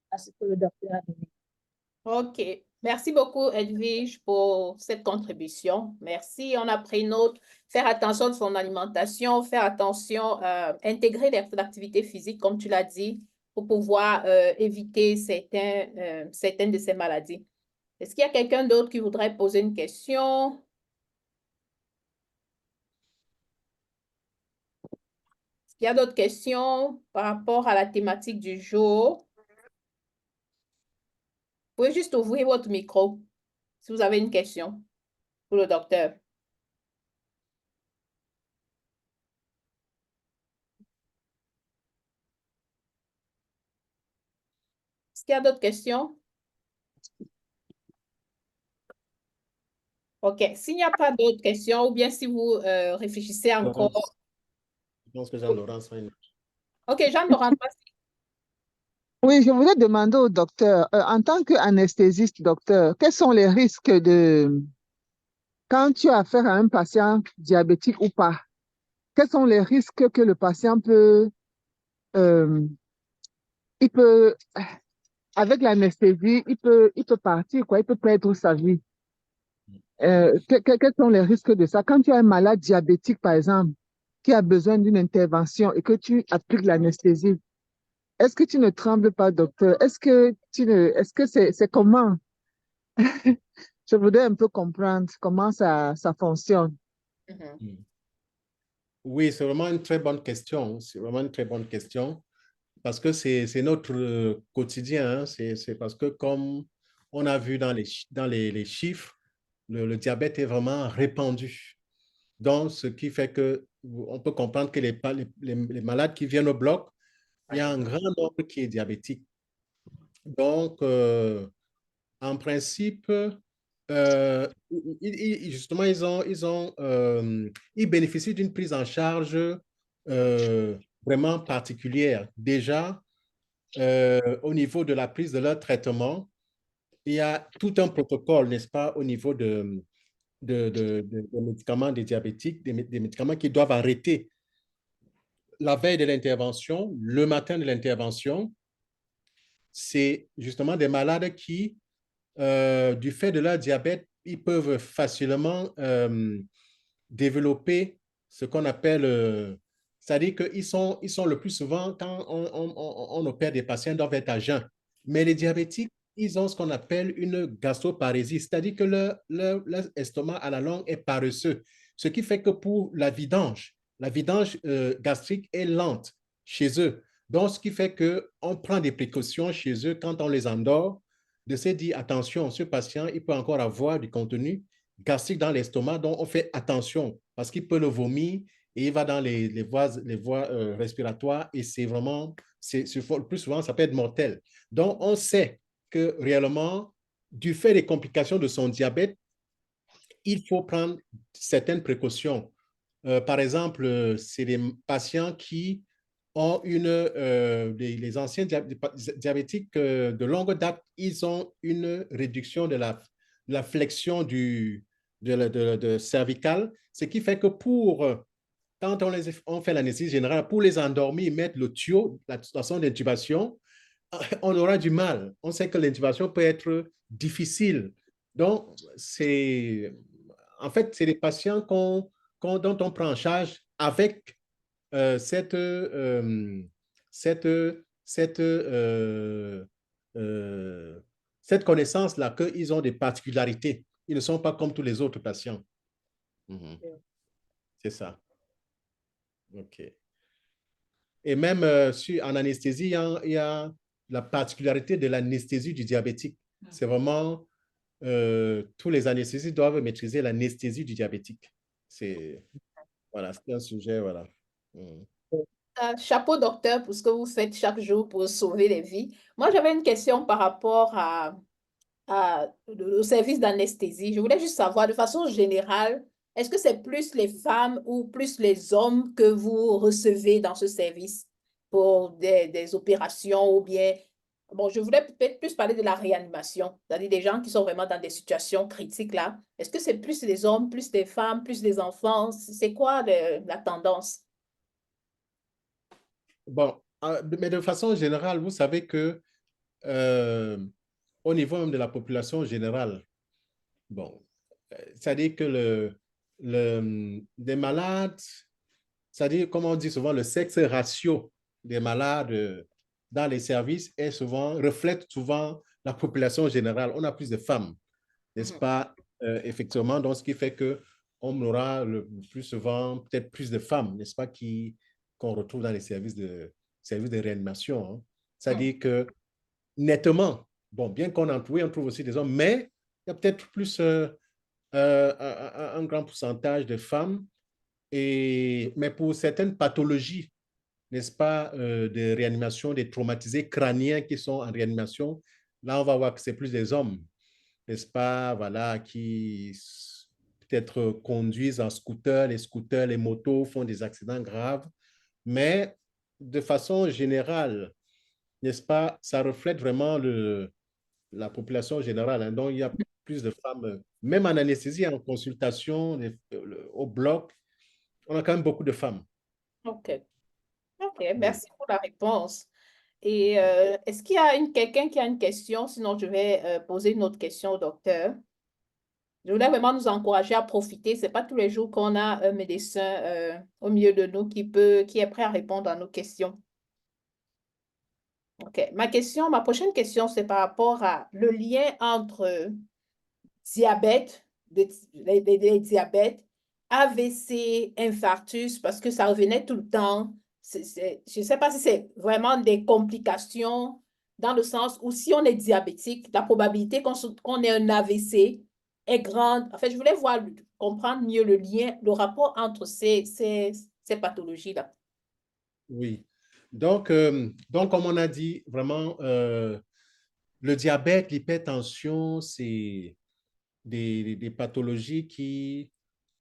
S5: à ce que le docteur a donné.
S2: OK. Merci beaucoup, Edwige, pour cette contribution. Merci. On a pris note. Faire attention de son alimentation, faire attention, intégrer l'activité physique, comme tu l'as dit, pour pouvoir éviter certaines de ces maladies. Est-ce qu'il y a quelqu'un d'autre qui voudrait poser une question? Est-ce qu'il y a d'autres questions par rapport à la thématique du jour? Vous pouvez juste ouvrir votre micro si vous avez une question pour le docteur. Est-ce qu'il y a d'autres questions? OK. S'il n'y a pas d'autres questions, ou bien si vous réfléchissez encore.
S1: Je pense que Jean-Laurent a une...
S2: OK, Jean-Laurent,
S4: Oui, je voulais demander au docteur, en tant qu'anesthésiste, docteur, quels sont les risques quand tu as affaire à un patient diabétique ou pas, quels sont les risques que le patient euh, avec l'anesthésie, il peut partir, quoi, il peut perdre sa vie. Quels sont les risques de ça? Quand tu as un malade diabétique, par exemple, qui a besoin d'une intervention et que tu appliques l'anesthésie, est-ce que tu ne trembles pas, docteur? Est-ce que c'est comment? Je voudrais un peu comprendre comment ça fonctionne.
S1: Oui, c'est vraiment une très bonne question. C'est vraiment une très bonne question parce que c'est notre quotidien. Hein. C'est parce que comme on a vu dans les chiffres, le diabète est vraiment répandu. Donc, ce qui fait qu'on peut comprendre que les malades qui viennent au bloc, il y a un grand nombre qui est diabétique. Donc, en principe, justement, ils bénéficient d'une prise en charge vraiment particulière. Déjà, au niveau de la prise de leur traitement, il y a tout un protocole, n'est-ce pas, au niveau des médicaments des diabétiques, des médicaments qu'ils doivent arrêter la veille de l'intervention, le matin de l'intervention. C'est justement des malades qui, du fait de leur diabète, ils peuvent facilement développer ce qu'on appelle, c'est-à-dire qu'ils sont le plus souvent, quand on opère des patients, doivent être à jeun. Mais les diabétiques, ils ont ce qu'on appelle une gastroparésie, c'est-à-dire que leur estomac à la longue est paresseux, ce qui fait que pour la vidange gastrique est lente chez eux. Donc, ce qui fait qu'on prend des précautions chez eux quand on les endort, de se dire, attention, ce patient, il peut encore avoir du contenu gastrique dans l'estomac, donc on fait attention parce qu'il peut le vomir et il va dans les voies respiratoires et c'est vraiment, le plus souvent, ça peut être mortel. Donc, on sait que réellement, du fait des complications de son diabète, il faut prendre certaines précautions. Par exemple, c'est des patients qui ont les anciens diabétiques de longue date, ils ont une réduction de la flexion de cervicale, ce qui fait que quand on fait l'anesthésie générale, pour les endormir, mettre le tuyau, la station d'intubation, on aura du mal. On sait que l'intubation peut être difficile. Donc, en fait, c'est des patients dont on prend en charge avec cette, cette, cette, cette connaissance-là qu'ils ont des particularités. Ils ne sont pas comme tous les autres patients. C'est ça. OK. Et même en anesthésie, il y a la particularité de l'anesthésie du diabétique. C'est vraiment, tous les anesthésistes doivent maîtriser l'anesthésie du diabétique. Voilà, c'est un sujet, voilà.
S2: Chapeau docteur pour ce que vous faites chaque jour pour sauver les vies. Moi, j'avais une question par rapport au service d'anesthésie. Je voulais juste savoir, de façon générale, est-ce que c'est plus les femmes ou plus les hommes que vous recevez dans ce service pour des opérations ou bien... Bon, je voulais peut-être plus parler de la réanimation, c'est-à-dire des gens qui sont vraiment dans des situations critiques là. Est-ce que c'est plus les hommes, plus les femmes, plus les enfants? C'est quoi la tendance?
S1: Bon, mais de façon générale, vous savez que au niveau même de la population générale, bon, c'est-à-dire que des malades, c'est-à-dire, comme on dit souvent, le sexe ratio des malades dans les services reflète souvent la population générale. On a plus de femmes, n'est-ce pas? Effectivement, donc ce qui fait qu'on aura le plus souvent peut-être plus de femmes, n'est-ce pas, qu'on retrouve dans les services de réanimation. Hein. C'est-à-dire que nettement, bon, bien qu'on en trouve, on trouve aussi des hommes, mais il y a peut-être plus un grand pourcentage de femmes. Mais pour certaines pathologies, n'est-ce pas, de réanimation, des traumatisés crâniens qui sont en réanimation, là, on va voir que c'est plus des hommes, n'est-ce pas, voilà, qui peut-être conduisent en scooter, les motos font des accidents graves, mais de façon générale, n'est-ce pas, ça reflète vraiment la population générale. Hein. Donc, il y a plus de femmes, même en anesthésie, en consultation, au bloc, on a quand même beaucoup de femmes.
S2: OK. OK, merci pour la réponse. Et est-ce qu'il y a quelqu'un qui a une question? Sinon, je vais poser une autre question au docteur. Je voulais vraiment nous encourager à profiter. Ce n'est pas tous les jours qu'on a un médecin au milieu de nous qui est prêt à répondre à nos questions. OK. Ma prochaine question, c'est par rapport à le lien entre diabète, les diabètes, AVC, infarctus, parce que ça revenait tout le temps. Je ne sais pas si c'est vraiment des complications dans le sens où si on est diabétique, la probabilité qu'on ait un AVC est grande. En fait, je voulais comprendre mieux le lien, le rapport entre ces pathologies-là.
S1: Oui. Donc, comme on a dit, vraiment, le diabète, l'hypertension, c'est des pathologies qui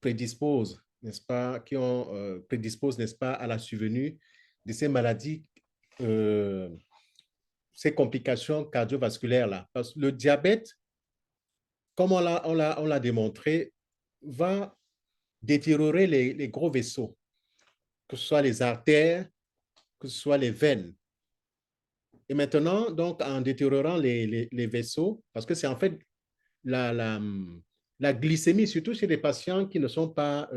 S1: prédisposent, n'est-ce pas, prédisposent, n'est-ce pas, à la survenue de ces maladies, ces complications cardiovasculaires-là. Parce que le diabète, comme on l'a démontré, va détériorer les gros vaisseaux, que ce soit les artères, que ce soit les veines. Et maintenant, donc, en détériorant les vaisseaux, parce que c'est en fait la glycémie, surtout chez les patients qui ne sont pas,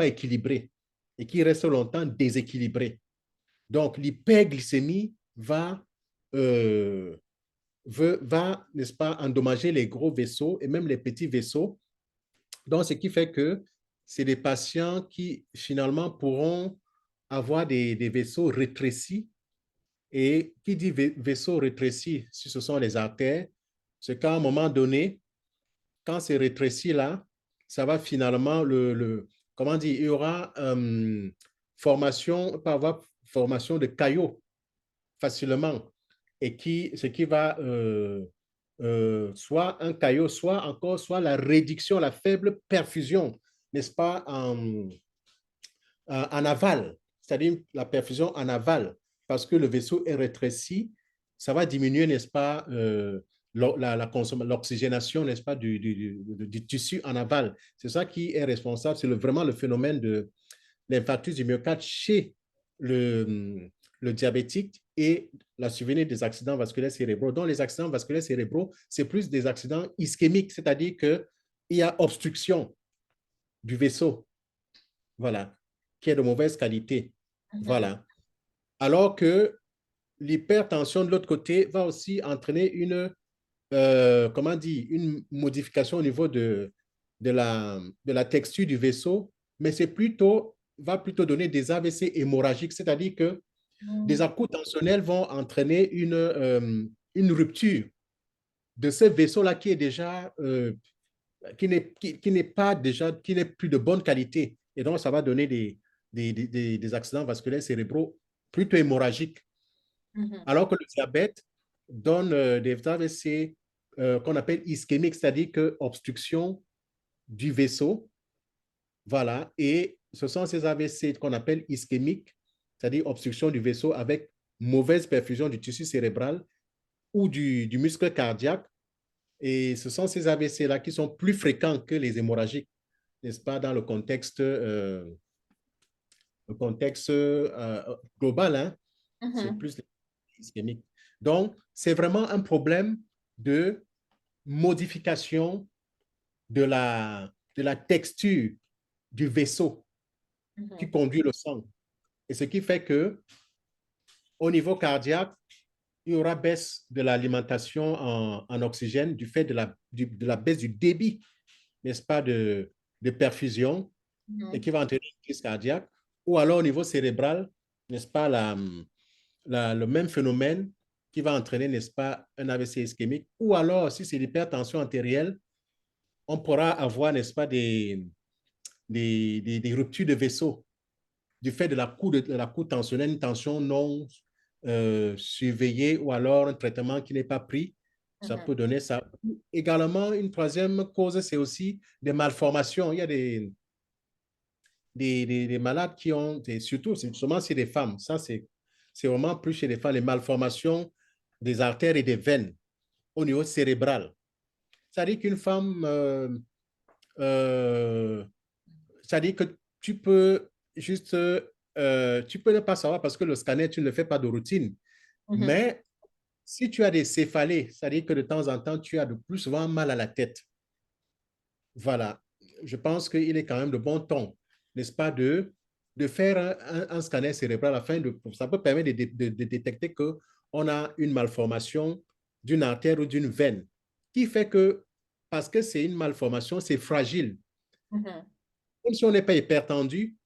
S1: équilibrés et qui restent longtemps déséquilibrés. Donc, l'hyperglycémie va, n'est-ce pas, endommager les gros vaisseaux et même les petits vaisseaux. Donc, ce qui fait que c'est des patients qui, finalement, pourront avoir des vaisseaux rétrécis. Et qui dit vaisseau rétréci, si ce sont les artères, c'est qu'à un moment donné, quand c'est rétréci là, ça va finalement comment dire, il y aura on peut avoir formation de caillots facilement, et ce qui va soit un caillot, soit la réduction, la faible perfusion, n'est-ce pas, en aval, c'est-à-dire la perfusion en aval, parce que le vaisseau est rétréci, ça va diminuer, n'est-ce pas, l'oxygénation, n'est-ce pas, du tissu en aval. C'est ça qui est responsable, c'est vraiment le phénomène de l'infarctus du myocarde chez le diabétique et la survenue des accidents vasculaires cérébraux. Donc, les accidents vasculaires cérébraux, c'est plus des accidents ischémiques, c'est-à-dire qu'il y a obstruction du vaisseau, voilà, qui est de mauvaise qualité. Voilà. Alors que l'hypertension, de l'autre côté, va aussi entraîner comment dire, une modification au niveau de la texture du vaisseau, mais va plutôt donner des AVC hémorragiques, c'est-à-dire que des à-coups tensionnels vont entraîner une rupture de ce vaisseau-là qui est déjà, qui n'est pas déjà, qui n'est plus de bonne qualité. Et donc, ça va donner des accidents vasculaires cérébraux plutôt hémorragiques. Alors que le diabète donne des AVC qu'on appelle ischémiques, c'est-à-dire que obstruction du vaisseau. Voilà. Et ce sont ces AVC qu'on appelle ischémiques, c'est-à-dire obstruction du vaisseau avec mauvaise perfusion du tissu cérébral ou du muscle cardiaque. Et ce sont ces AVC-là qui sont plus fréquents que les hémorragiques, n'est-ce pas, dans le contexte global, hein? C'est plus ischémique. Donc, c'est vraiment un problème de modification de la texture du vaisseau qui conduit le sang. Et ce qui fait que au niveau cardiaque, il y aura baisse de l'alimentation en oxygène du fait de la baisse du débit, n'est-ce pas, de perfusion et qui va entraîner une crise cardiaque. Ou alors au niveau cérébral, n'est-ce pas, le même phénomène qui va entraîner, n'est-ce pas, un AVC ischémique. Ou alors, si c'est l'hypertension artérielle, on pourra avoir, n'est-ce pas, des ruptures de vaisseau du fait de la coût tensionnelle, une tension non surveillée ou alors un traitement qui n'est pas pris. Ça peut donner ça. Également, une troisième cause, c'est aussi des malformations. Il y a des malades qui ont, surtout, seulement chez les femmes, ça c'est vraiment plus chez les femmes, les malformations des artères et des veines au niveau cérébral. C'est-à-dire qu'une femme, c'est-à-dire que tu peux juste, tu peux ne pas savoir parce que le scanner, tu ne le fais pas de routine. Mais si tu as des céphalées, c'est-à-dire que de temps en temps, tu as de plus souvent mal à la tête. Voilà. Je pense qu'il est quand même de bon ton, n'est-ce pas, de faire un scanner cérébral afin ça peut permettre de détecter qu'on a une malformation d'une artère ou d'une veine qui fait que, parce que c'est une malformation, c'est fragile. Même si on n'est pas hypertendu,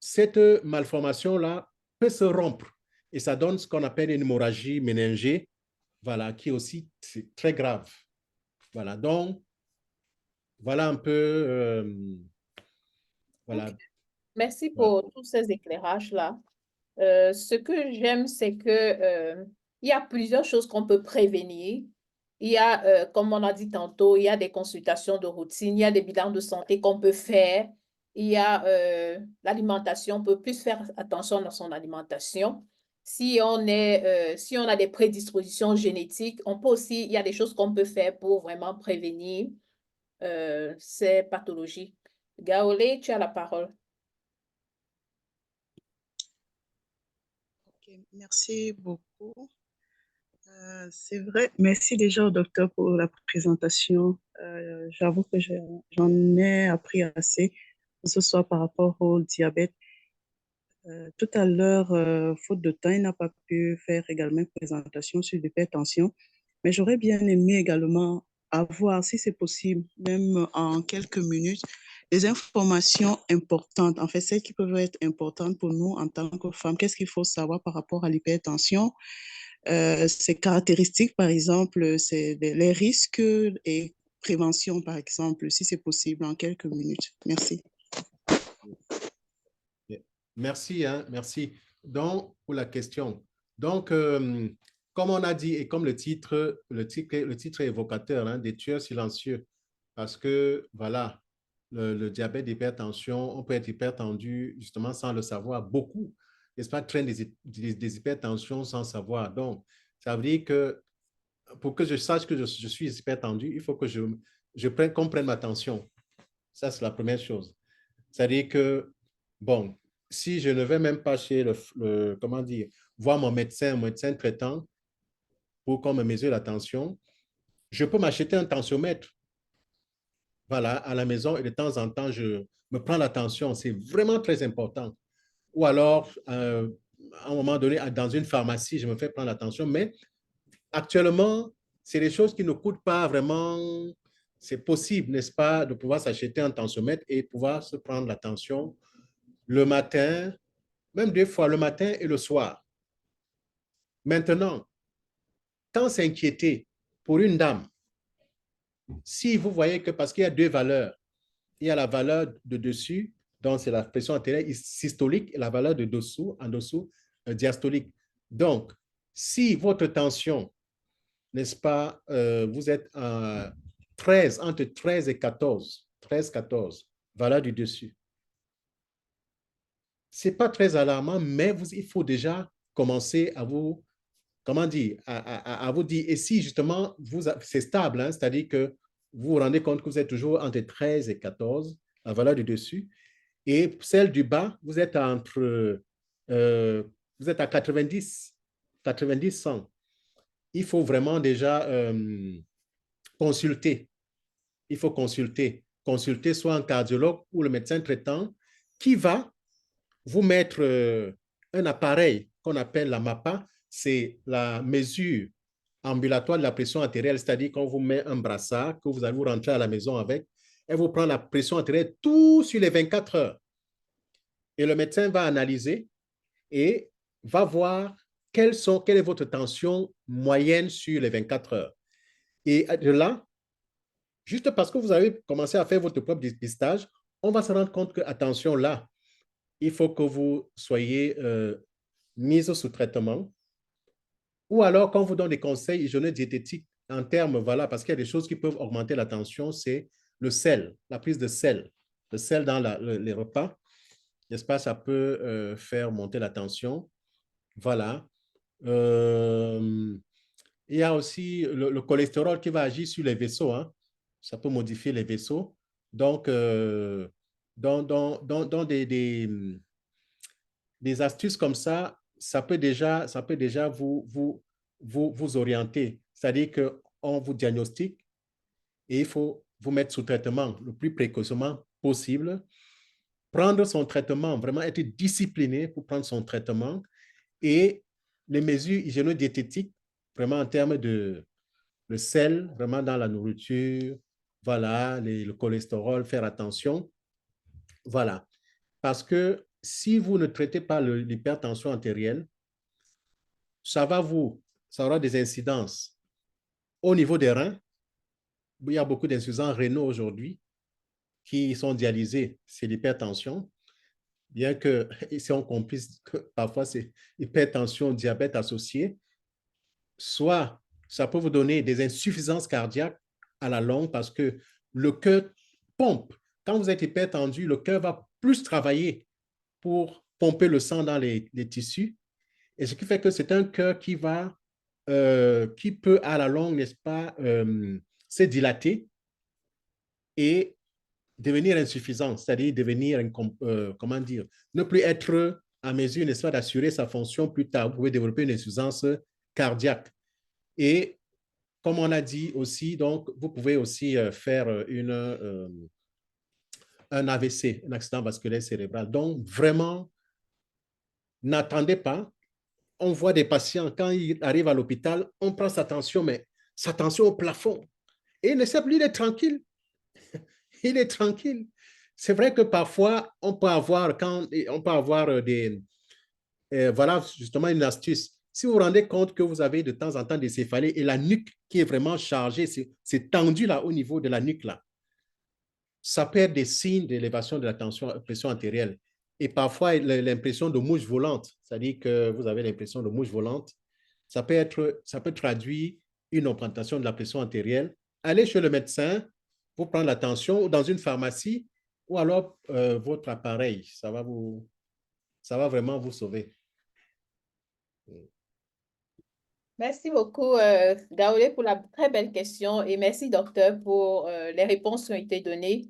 S1: cette malformation-là peut se rompre et ça donne ce qu'on appelle une hémorragie méningée, voilà, qui est aussi très grave. Voilà, donc, voilà un peu, voilà.
S2: Okay. Merci pour tous ces éclairages-là. Ce que j'aime, c'est que il y a plusieurs choses qu'on peut prévenir. Il y a, comme on a dit tantôt, il y a des consultations de routine, il y a des bilans de santé qu'on peut faire. Il y a l'alimentation, on peut plus faire attention à son alimentation. Si on a des prédispositions génétiques, on peut aussi, il y a des choses qu'on peut faire pour vraiment prévenir ces pathologies. Gaolé, tu as la parole.
S6: Okay, merci beaucoup. C'est vrai, merci déjà au docteur pour la présentation. J'avoue que j'en ai appris assez ce soir par rapport au diabète. Tout à l'heure, faute de temps, il n'a pas pu faire également une présentation sur l'hypertension, mais j'aurais bien aimé également avoir, si c'est possible, même en quelques minutes, des informations importantes, en fait, celles qui peuvent être importantes pour nous en tant que femmes. Qu'est-ce qu'il faut savoir par rapport à l'hypertension? Ses caractéristiques, par exemple, c'est les risques et prévention, par exemple, si c'est possible, en quelques minutes. Merci.
S1: Merci, hein, merci. Donc, pour la question. Donc, comme on a dit et comme le titre est évocateur, hein, des tueurs silencieux, parce que, voilà, le diabète, l'hypertension, on peut être hypertendu justement sans le savoir. Beaucoup, n'est-ce pas, traînent des hypertensions sans savoir. Donc, ça veut dire que pour que je sache que je suis hypertendu, il faut que qu'on prenne ma tension. Ça, c'est la première chose. C'est-à-dire que, bon, si je ne vais même pas chez comment dire, voir mon médecin traitant pour qu'on me mesure la tension, je peux m'acheter un tensiomètre. voilà, à la maison et de temps en temps, je me prends la tension. C'est vraiment très important. Ou alors, à un moment donné, dans une pharmacie, je me fais prendre la tension. Mais actuellement, c'est des choses qui ne coûtent pas vraiment. C'est possible, n'est-ce pas, de pouvoir s'acheter un tensiomètre et pouvoir se prendre la tension le matin, même 2 fois, le matin et le soir. Maintenant, quand s'inquiéter pour une dame, si vous voyez que parce qu'il y a 2 valeurs, il y a la valeur de dessus, donc c'est la pression artérielle systolique, et la valeur de dessous, en dessous, diastolique. Donc, si votre tension, n'est-ce pas, vous êtes à 13, entre 13 et 14, 13, 14, valeur du dessus. Ce n'est pas très alarmant, mais il faut déjà commencer à vous, comment dire, à vous dire, et si justement, c'est stable, hein, c'est-à-dire que vous vous rendez compte que vous êtes toujours entre 13 et 14, la valeur du dessus, et celle du bas, vous êtes vous êtes à 90, 90, 100. Il faut vraiment déjà consulter. Il faut consulter soit un cardiologue ou le médecin traitant qui va vous mettre un appareil qu'on appelle la MAPA, c'est la mesure ambulatoire de la pression artérielle, c'est-à-dire qu'on vous met un brassard que vous allez vous rentrer à la maison avec, elle vous prend la pression artérielle tout sur les 24 heures. Et le médecin va analyser et va voir quelle est votre tension moyenne sur les 24 heures. Et de là, juste parce que vous avez commencé à faire votre propre dépistage, on va se rendre compte que, attention, là, il faut que vous soyez mise sous traitement. Ou alors, quand on vous donne des conseils hygiéno-diététiques en termes, voilà, parce qu'il y a des choses qui peuvent augmenter la tension, c'est le sel, la prise de sel. Le sel dans les repas, n'est-ce pas, ça peut faire monter la tension. Voilà. Il y a aussi le cholestérol qui va agir sur les vaisseaux, hein. Ça peut modifier les vaisseaux. Donc, dans des astuces comme ça peut déjà vous orienter. C'est-à-dire qu'on vous diagnostique et il faut vous mettre sous traitement le plus précocement possible. Prendre son traitement, vraiment être discipliné pour prendre son traitement et les mesures hygiéno-diététiques, vraiment en termes de le sel, vraiment dans la nourriture, voilà, le cholestérol, faire attention. Voilà. Parce que si vous ne traitez pas l'hypertension artérielle, ça aura des incidences au niveau des reins. Il y a beaucoup d'insuffisants rénaux aujourd'hui qui sont dialysés, c'est l'hypertension, bien que ici on comprenne que parfois c'est hypertension, diabète associé, soit ça peut vous donner des insuffisances cardiaques à la longue parce que le cœur pompe. Quand vous êtes hypertendu, le cœur va plus travailler pour pomper le sang dans les tissus. Et ce qui fait que c'est un cœur qui peut à la longue, n'est-ce pas, se dilater et devenir insuffisant, c'est-à-dire devenir, comment dire, ne plus être à mesure, n'est-ce pas, d'assurer sa fonction plus tard. Vous pouvez développer une insuffisance cardiaque. Et comme on a dit aussi, donc, vous pouvez aussi faire un AVC, un accident vasculaire cérébral. Donc, vraiment, n'attendez pas. On voit des patients, quand ils arrivent à l'hôpital, on prend sa tension, mais sa tension au plafond. Et il ne sait plus, il est tranquille. Il est tranquille. C'est vrai que parfois, on peut avoir voilà, justement, une astuce. Si vous vous rendez compte que vous avez de temps en temps des céphalées et la nuque qui est vraiment chargée, c'est tendu là au niveau de la nuque là, ça peut être des signes d'élévation de la pression artérielle. Et parfois, l'impression de mouche volante, c'est-à-dire que vous avez l'impression de mouche volante, ça peut traduire une augmentation de la pression artérielle. Allez chez le médecin pour prendre la tension ou dans une pharmacie ou alors votre appareil. Ça va vraiment vous sauver.
S2: Merci beaucoup, Gaolé, pour la très belle question et merci, docteur, pour les réponses qui ont été données.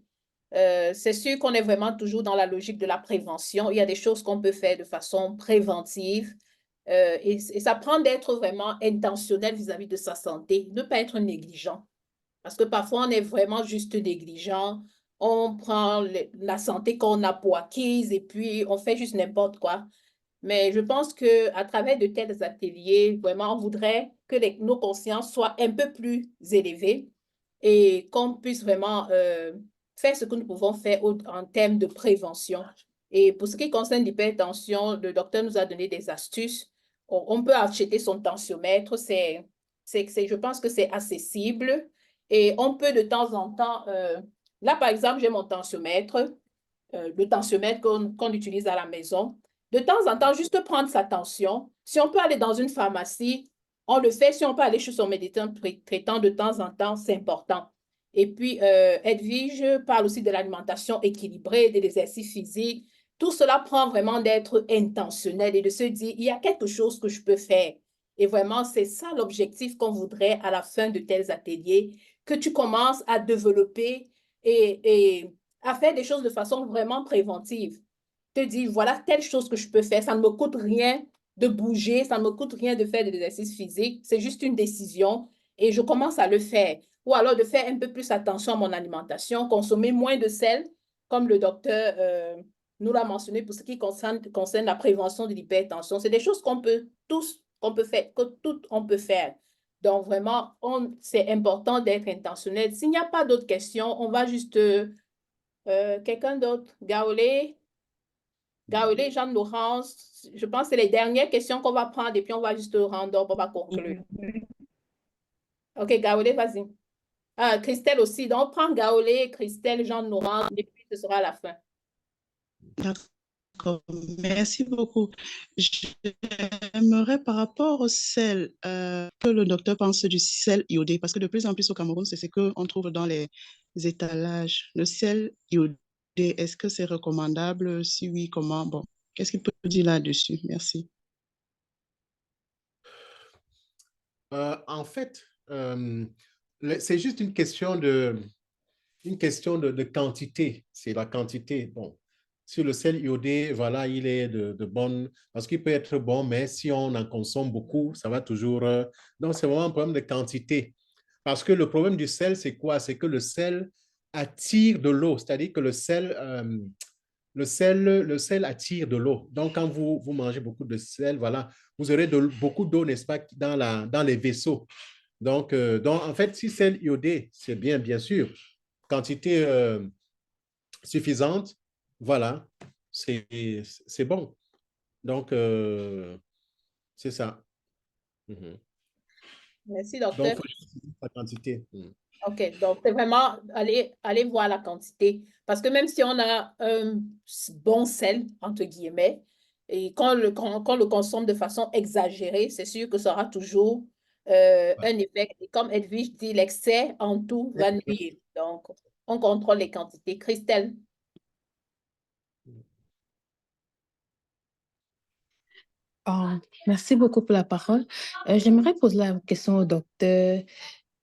S2: C'est sûr qu'on est vraiment toujours dans la logique de la prévention. Il y a des choses qu'on peut faire de façon préventive et ça prend d'être vraiment intentionnel vis-à-vis de sa santé, ne pas être négligent. Parce que parfois, on est vraiment juste négligent. On prend la santé qu'on a pour acquise et puis on fait juste n'importe quoi. Mais je pense qu'à travers de tels ateliers, vraiment, on voudrait que nos consciences soient un peu plus élevées et qu'on puisse vraiment faire ce que nous pouvons faire en termes de prévention. Et pour ce qui concerne l'hypertension, le docteur nous a donné des astuces. On peut acheter son tensiomètre, je pense que c'est accessible. Et on peut de temps en temps, là par exemple, j'ai mon tensiomètre, le tensiomètre qu'on utilise à la maison. De temps en temps, juste prendre sa tension. Si on peut aller dans une pharmacie, on le fait. Si on peut aller chez son médecin traitant de temps en temps, c'est important. Et puis, Edwige parle aussi de l'alimentation équilibrée, de l'exercice physique. Tout cela prend vraiment d'être intentionnel et de se dire, il y a quelque chose que je peux faire. Et vraiment, c'est ça l'objectif qu'on voudrait à la fin de tels ateliers, que tu commences à développer et à faire des choses de façon vraiment préventive. Te dire, voilà telle chose que je peux faire, ça ne me coûte rien de bouger, ça ne me coûte rien de faire de l'exercice physique, c'est juste une décision et je commence à le faire. Ou alors de faire un peu plus attention à mon alimentation, consommer moins de sel, comme le docteur nous l'a mentionné pour ce qui concerne la prévention de l'hypertension. C'est des choses qu'on peut tous, qu'on peut faire, que tout on peut faire. Donc vraiment, c'est important d'être intentionnel. S'il n'y a pas d'autres questions, on va juste quelqu'un d'autre? Gaolé, Jeanne-Laurence, je pense que c'est les dernières questions qu'on va prendre et puis on va juste rendre, on va conclure. OK, Gaolé, vas-y. Ah, Christelle aussi. Donc, on prend Gaolé, Christelle, Jeanne-Laurence et puis ce sera la fin.
S6: D'accord, merci beaucoup. J'aimerais par rapport au sel, que le docteur pense du sel iodé, parce que de plus en plus au Cameroun, c'est ce qu'on trouve dans les étalages. Le sel iodé, est-ce que c'est recommandable? Si oui, comment? Bon, qu'est-ce qu'il peut dire là-dessus? Merci.
S1: En fait, c'est juste une question de quantité. C'est la quantité. Bon, sur le sel iodé, voilà, il est de bonne, parce qu'il peut être bon, mais si on en consomme beaucoup, ça va toujours. Donc, c'est vraiment un problème de quantité. Parce que le problème du sel, c'est quoi? C'est que le sel attire de l'eau, c'est-à-dire que le sel attire de l'eau. Donc, quand vous mangez beaucoup de sel, voilà, vous aurez beaucoup d'eau, n'est-ce pas, dans les vaisseaux. Donc, en fait, si sel iodé, c'est bien, bien sûr. Quantité suffisante, voilà, c'est bon. Donc, c'est ça. Mhm.
S2: Merci,
S1: Donc,
S2: docteur.
S1: il faut choisir la quantité. Mhm.
S2: OK, donc c'est vraiment aller voir la quantité. Parce que même si on a un bon sel, entre guillemets, et qu'on le consomme de façon exagérée, c'est sûr que ça aura toujours un effet. Et comme Edwige dit, l'excès en tout va nuire. Donc, on contrôle les quantités. Christelle.
S3: Merci beaucoup pour la parole. J'aimerais poser la question au docteur.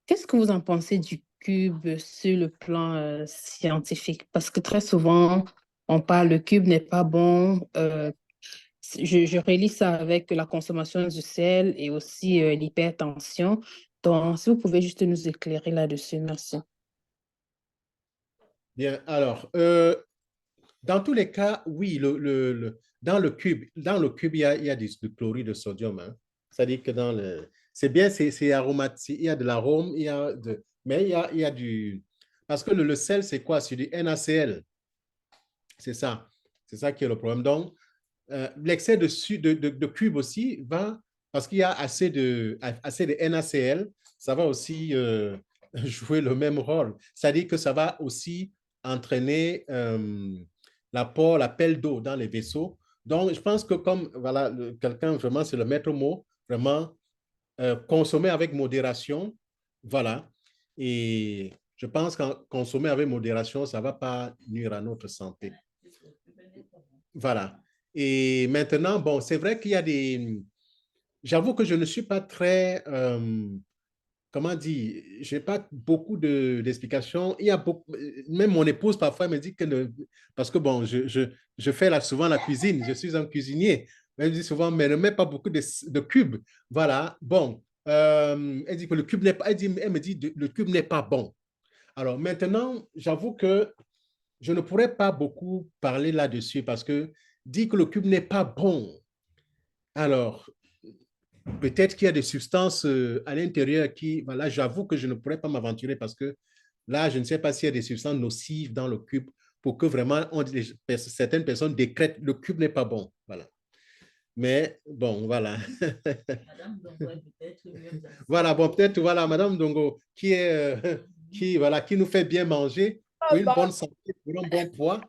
S3: Qu'est-ce que vous en pensez du cube sur le plan scientifique? Parce que très souvent, on parle le cube n'est pas bon. Je relie ça avec la consommation du sel et aussi l'hypertension. Donc, si vous pouvez juste nous éclairer là-dessus, merci.
S1: Bien, alors, dans tous les cas, oui, dans le cube, il y a du chlorure de sodium, hein. C'est-à-dire que c'est bien, c'est aromatique, il y a de l'arôme, mais il y a du... Parce que le sel, c'est quoi? C'est du NaCl. C'est ça. C'est ça qui est le problème. Donc, l'excès de cube aussi va, parce qu'il y a assez de NaCl, ça va aussi jouer le même rôle. C'est-à-dire que ça va aussi entraîner l'appel d'eau dans les vaisseaux. Donc, je pense que comme voilà, quelqu'un vraiment, c'est le maître mot, vraiment consommer avec modération, voilà. Et je pense qu'en consommer avec modération, ça ne va pas nuire à notre santé. Voilà. Et maintenant, bon, c'est vrai qu'il y a des... J'avoue que je ne suis pas très... comment dire? Je n'ai pas beaucoup d'explications. Il y a beaucoup... Même mon épouse, parfois, me dit que... Parce que, bon, je fais là, souvent la cuisine. Je suis un cuisinier. Elle me dit souvent, mais ne mets pas beaucoup de cubes. Voilà. Bon, Elle dit que le cube n'est pas, elle me dit le cube n'est pas bon. Alors maintenant, j'avoue que je ne pourrais pas beaucoup parler là-dessus parce que dire que le cube n'est pas bon, alors peut-être qu'il y a des substances à l'intérieur qui, voilà, j'avoue que je ne pourrais pas m'aventurer parce que là, je ne sais pas s'il y a des substances nocives dans le cube pour que vraiment certaines personnes décrètent le cube n'est pas bon. Voilà. Mais bon, voilà.
S2: Madame Dongo est peut-être mieux placée.
S1: Voilà, bon, peut-être, voilà, Madame Dongo, qui est, voilà, qui nous fait bien manger pour une bonne santé, pour un bon poids.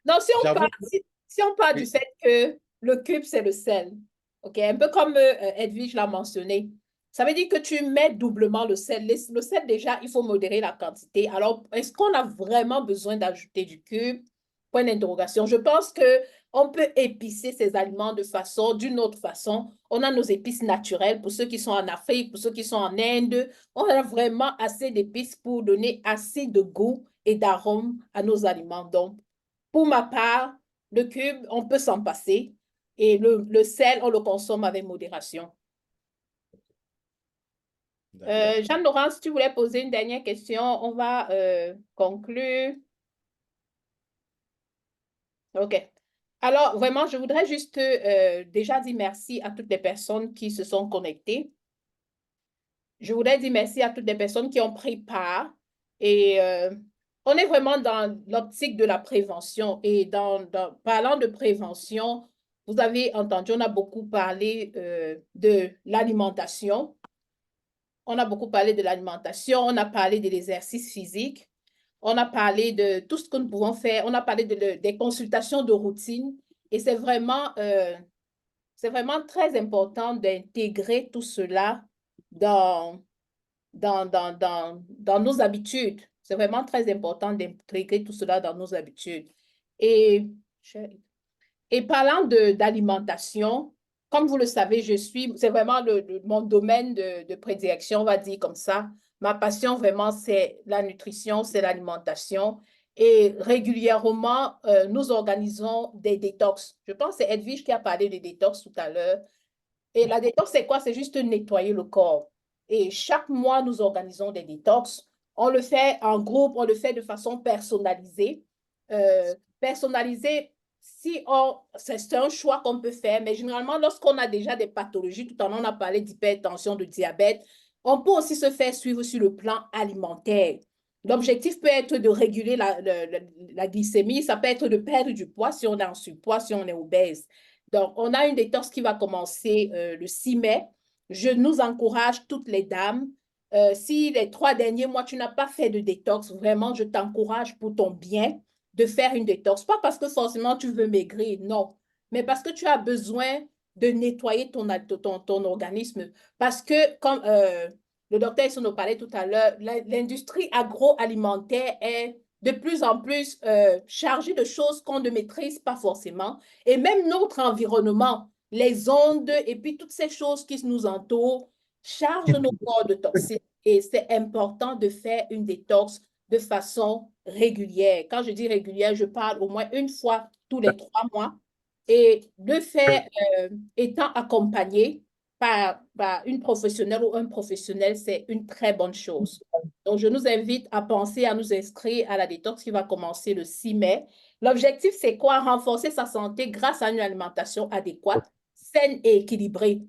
S2: Non, si on
S1: J'avoue
S2: parle,
S1: que-
S2: si on parle du
S1: oui.
S2: fait que le cube, c'est le sel, ok, un peu comme Edwige l'a mentionné, ça veut dire que tu mets doublement le sel. Le sel, déjà, il faut modérer la quantité. Alors, est-ce qu'on a vraiment besoin d'ajouter du cube? Point d'interrogation. Je pense que on peut épicer ces aliments d'une autre façon. On a nos épices naturelles pour ceux qui sont en Afrique, pour ceux qui sont en Inde. On a vraiment assez d'épices pour donner assez de goût et d'arôme à nos aliments. Donc, pour ma part, le cube, on peut s'en passer. Et le sel, on le consomme avec modération.
S1: D'accord.
S2: Jeanne-Laurence, si tu voulais poser une dernière question, on va conclure. OK. Alors, vraiment, je voudrais juste déjà dire merci à toutes les personnes qui se sont connectées. Je voudrais dire merci à toutes les personnes qui ont pris part. Et on est vraiment dans l'optique de la prévention. Et parlant de prévention, vous avez entendu, on a beaucoup parlé de l'alimentation. On a beaucoup parlé de l'alimentation, on a parlé de l'exercice physique, on a parlé de tout ce que nous pouvons faire, on a parlé des consultations de routine. Et c'est vraiment très important d'intégrer tout cela dans dans nos habitudes. C'est vraiment très important d'intégrer tout cela dans nos habitudes. Et, et parlant d'alimentation, comme vous le savez, c'est vraiment mon domaine de prédilection, on va dire comme ça. Ma passion vraiment, c'est la nutrition, c'est l'alimentation. Et régulièrement, nous organisons des détox. Je pense que c'est Edwige qui a parlé de détox tout à l'heure. Et la détox, c'est quoi? C'est juste nettoyer le corps. Et chaque mois, nous organisons des détox. On le fait en groupe, on le fait de façon personnalisée. Personnalisée, c'est un choix qu'on peut faire, mais généralement, lorsqu'on a déjà des pathologies, tout à l'heure, on a parlé d'hypertension, de diabète, on peut aussi se faire suivre sur le plan alimentaire. L'objectif peut être de réguler la glycémie, ça peut être de perdre du poids si on est en surpoids, si on est obèse. Donc, on a une détox qui va commencer le 6 mai. Je nous encourage, toutes les dames, si les 3 derniers mois, tu n'as pas fait de détox, vraiment, je t'encourage pour ton bien de faire une détox. Pas parce que forcément tu veux maigrir, non, mais parce que tu as besoin de nettoyer ton organisme. Parce que, comme le docteur Issono parlait tout à l'heure, l'industrie agroalimentaire est de plus en plus chargée de choses qu'on ne maîtrise pas forcément. Et même notre environnement, les ondes et puis toutes ces choses qui nous entourent chargent nos corps de toxines. Et c'est important de faire une détox de façon régulière. Quand je dis régulière, je parle au moins une fois tous les 3 mois. Et le faire étant accompagné par une professionnelle ou un professionnel, c'est une très bonne chose. Donc, je nous invite à penser à nous inscrire à la détox qui va commencer le 6 mai. L'objectif, c'est quoi? Renforcer sa santé grâce à une alimentation adéquate, saine et équilibrée.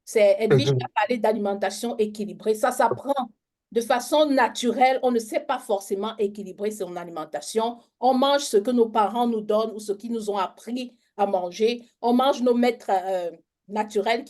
S2: C'est Edwige qui a parlé d'alimentation équilibrée. Ça s'apprend de façon naturelle. On ne sait pas forcément équilibrer son alimentation. On mange ce que nos parents nous donnent ou ce qu'ils nous ont appris à manger. On mange nos maîtres naturels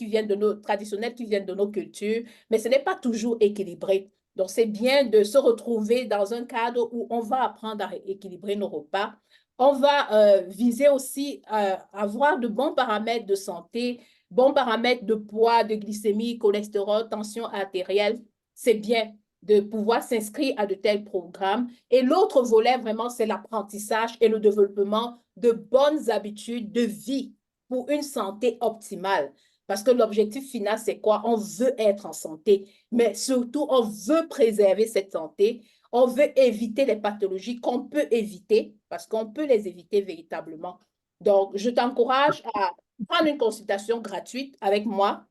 S2: traditionnels qui viennent de nos cultures, mais ce n'est pas toujours équilibré. Donc, c'est bien de se retrouver dans un cadre où on va apprendre à équilibrer nos repas. On va viser aussi avoir de bons paramètres de santé, bons paramètres de poids, de glycémie, cholestérol, tension artérielle. C'est bien de pouvoir s'inscrire à de tels programmes. Et l'autre volet, vraiment, c'est l'apprentissage et le développement de bonnes habitudes de vie pour une santé optimale. Parce que l'objectif final, c'est quoi? On veut être en santé, mais surtout, on veut préserver cette santé. On veut éviter les pathologies qu'on peut éviter, parce qu'on peut les éviter véritablement. Donc, je t'encourage à prendre une consultation gratuite avec moi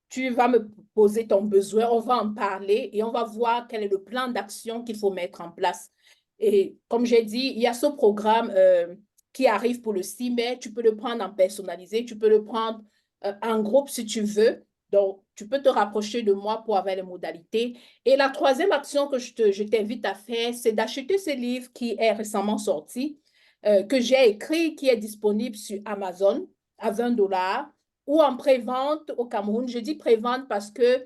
S2: tu vas me poser ton besoin, on va en parler et on va voir quel est le plan d'action qu'il faut mettre en place. Et comme j'ai dit, il y a ce programme qui arrive pour le 6 mai. Tu peux le prendre en personnalisé, tu peux le prendre en groupe si tu veux. Donc, tu peux te rapprocher de moi pour avoir les modalités. Et la troisième action que je t'invite à faire, c'est d'acheter ce livre qui est récemment sorti, que j'ai écrit, qui est disponible sur Amazon à 20 $ ou en pré-vente au Cameroun. Je dis pré-vente parce que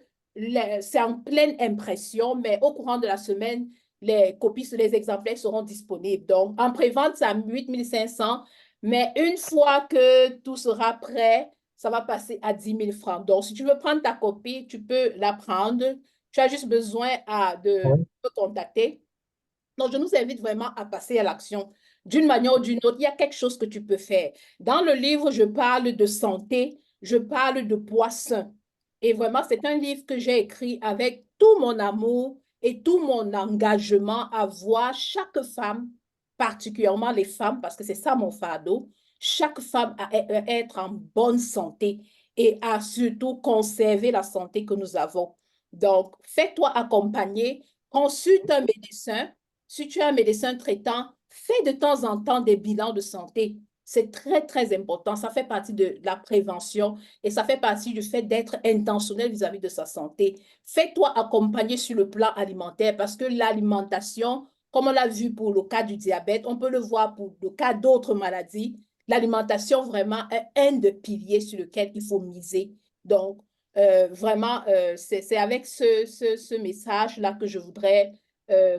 S2: c'est en pleine impression, mais au courant de la semaine, les copies, les exemplaires seront disponibles. Donc, en pré-vente, c'est à 8 500, mais une fois que tout sera prêt, ça va passer à 10 000 francs. Donc, si tu veux prendre ta copie, tu peux la prendre. Tu as juste besoin de me contacter. Donc, je nous invite vraiment à passer à l'action. D'une manière ou d'une autre, il y a quelque chose que tu peux faire. Dans le livre, je parle de santé, je parle de poids sain. Et vraiment, c'est un livre que j'ai écrit avec tout mon amour et tout mon engagement à voir chaque femme, particulièrement les femmes, parce que c'est ça mon fardeau, chaque femme à être en bonne santé et à surtout conserver la santé que nous avons. Donc, fais-toi accompagner, consulte un médecin. Si tu es un médecin traitant, fais de temps en temps des bilans de santé. C'est très, très important. Ça fait partie de la prévention et ça fait partie du fait d'être intentionnel vis-à-vis de sa santé. Fais-toi accompagner sur le plan alimentaire parce que l'alimentation, comme on l'a vu pour le cas du diabète, on peut le voir pour le cas d'autres maladies. L'alimentation vraiment est un des piliers sur lequel il faut miser. Donc, vraiment, c'est avec ce message-là que je voudrais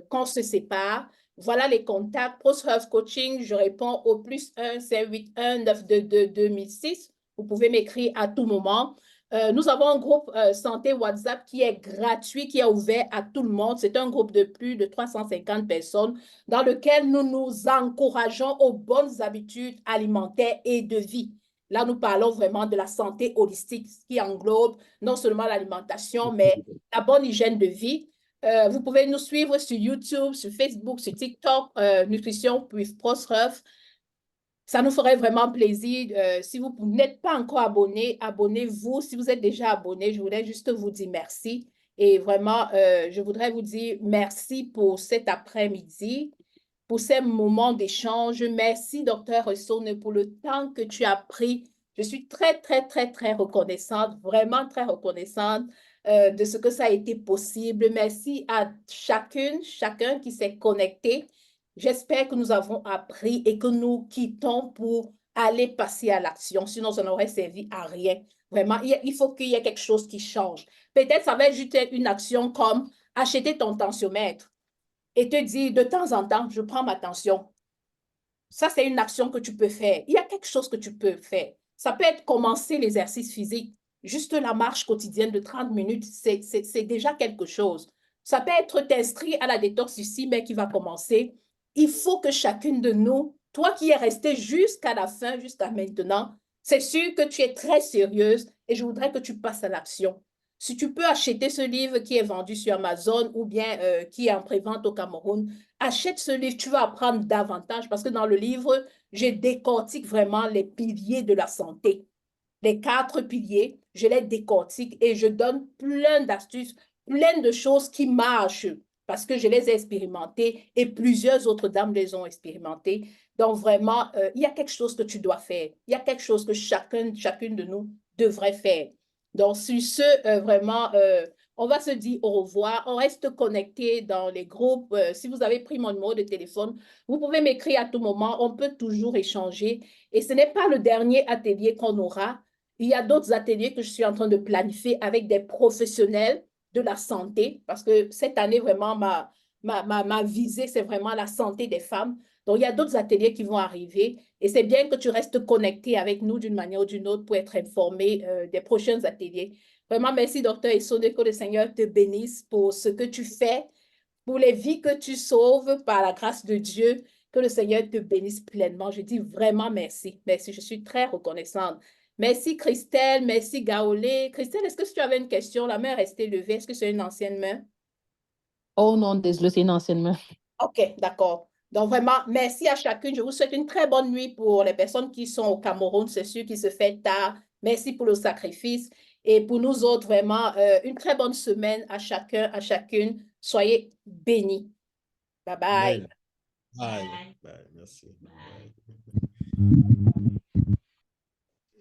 S2: qu'on se sépare. Voilà les contacts. PostHealth Coaching, je réponds au +1 581 922 2006. Vous pouvez m'écrire à tout moment. Nous avons un groupe santé WhatsApp qui est gratuit, qui est ouvert à tout le monde. C'est un groupe de plus de 350 personnes dans lequel nous nous encourageons aux bonnes habitudes alimentaires et de vie. Là, nous parlons vraiment de la santé holistique, ce qui englobe non seulement l'alimentation, mais la bonne hygiène de vie. Vous pouvez nous suivre sur YouTube, sur Facebook, sur TikTok, Nutrition with PostHealth. Ça nous ferait vraiment plaisir. Si vous n'êtes pas encore abonné, abonnez-vous. Si vous êtes déjà abonné, je voudrais juste vous dire merci. Et vraiment, je voudrais vous dire merci pour cet après-midi, pour ces moments d'échange. Merci, Dr. Essone, pour le temps que tu as pris. Je suis très, très, très, très reconnaissante, vraiment très reconnaissante de ce que ça a été possible. Merci à chacun qui s'est connecté. J'espère que nous avons appris et que nous quittons pour aller passer à l'action. Sinon, ça n'aurait servi à rien. Vraiment, il faut qu'il y ait quelque chose qui change. Peut-être ça va être juste une action comme acheter ton tensiomètre et te dire de temps en temps, je prends ma tension. Ça, c'est une action que tu peux faire. Il y a quelque chose que tu peux faire. Ça peut être commencer l'exercice physique. Juste la marche quotidienne de 30 minutes, c'est déjà quelque chose. Ça peut être t'inscrire à la détox ici, mais qui va commencer. Il faut que chacune de nous, toi qui es resté jusqu'à la fin, jusqu'à maintenant, c'est sûr que tu es très sérieuse et je voudrais que tu passes à l'action. Si tu peux acheter ce livre qui est vendu sur Amazon ou bien qui est en prévente au Cameroun, achète ce livre, tu vas apprendre davantage parce que dans le livre, je décortique vraiment les piliers de la santé. Les 4 piliers, je les décortique et je donne plein d'astuces, plein de choses qui marchent parce que je les ai expérimentées et plusieurs autres dames les ont expérimentées. Donc vraiment, il y a quelque chose que tu dois faire. Il y a quelque chose que chacune de nous devrait faire. Donc sur ce, vraiment, on va se dire au revoir. On reste connecté dans les groupes. Si vous avez pris mon numéro de téléphone, vous pouvez m'écrire à tout moment. On peut toujours échanger. Et ce n'est pas le dernier atelier qu'on aura. Il y a d'autres ateliers que je suis en train de planifier avec des professionnels de la santé, parce que cette année, vraiment, ma visée, c'est vraiment la santé des femmes. Donc, il y a d'autres ateliers qui vont arriver et c'est bien que tu restes connecté avec nous d'une manière ou d'une autre pour être informé des prochains ateliers. Vraiment, merci, Dr. Essone, que le Seigneur te bénisse pour ce que tu fais, pour les vies que tu sauves par la grâce de Dieu. Que le Seigneur te bénisse pleinement. Je dis vraiment merci. Merci, je suis très reconnaissante. Merci Christelle, merci Gaolé. Christelle, est-ce que si tu avais une question, la main est restée levée. Est-ce que c'est une ancienne main?
S3: Oh non, désolé, c'est une ancienne main.
S2: OK, d'accord. Donc vraiment, merci à chacune. Je vous souhaite une très bonne nuit pour les personnes qui sont au Cameroun. C'est sûr qu'il se fait tard. Merci pour le sacrifice. Et pour nous autres, vraiment, une très bonne semaine à chacun, à chacune. Soyez bénis. Bye bye.
S1: Amen. Bye. Bye. Merci. Bye.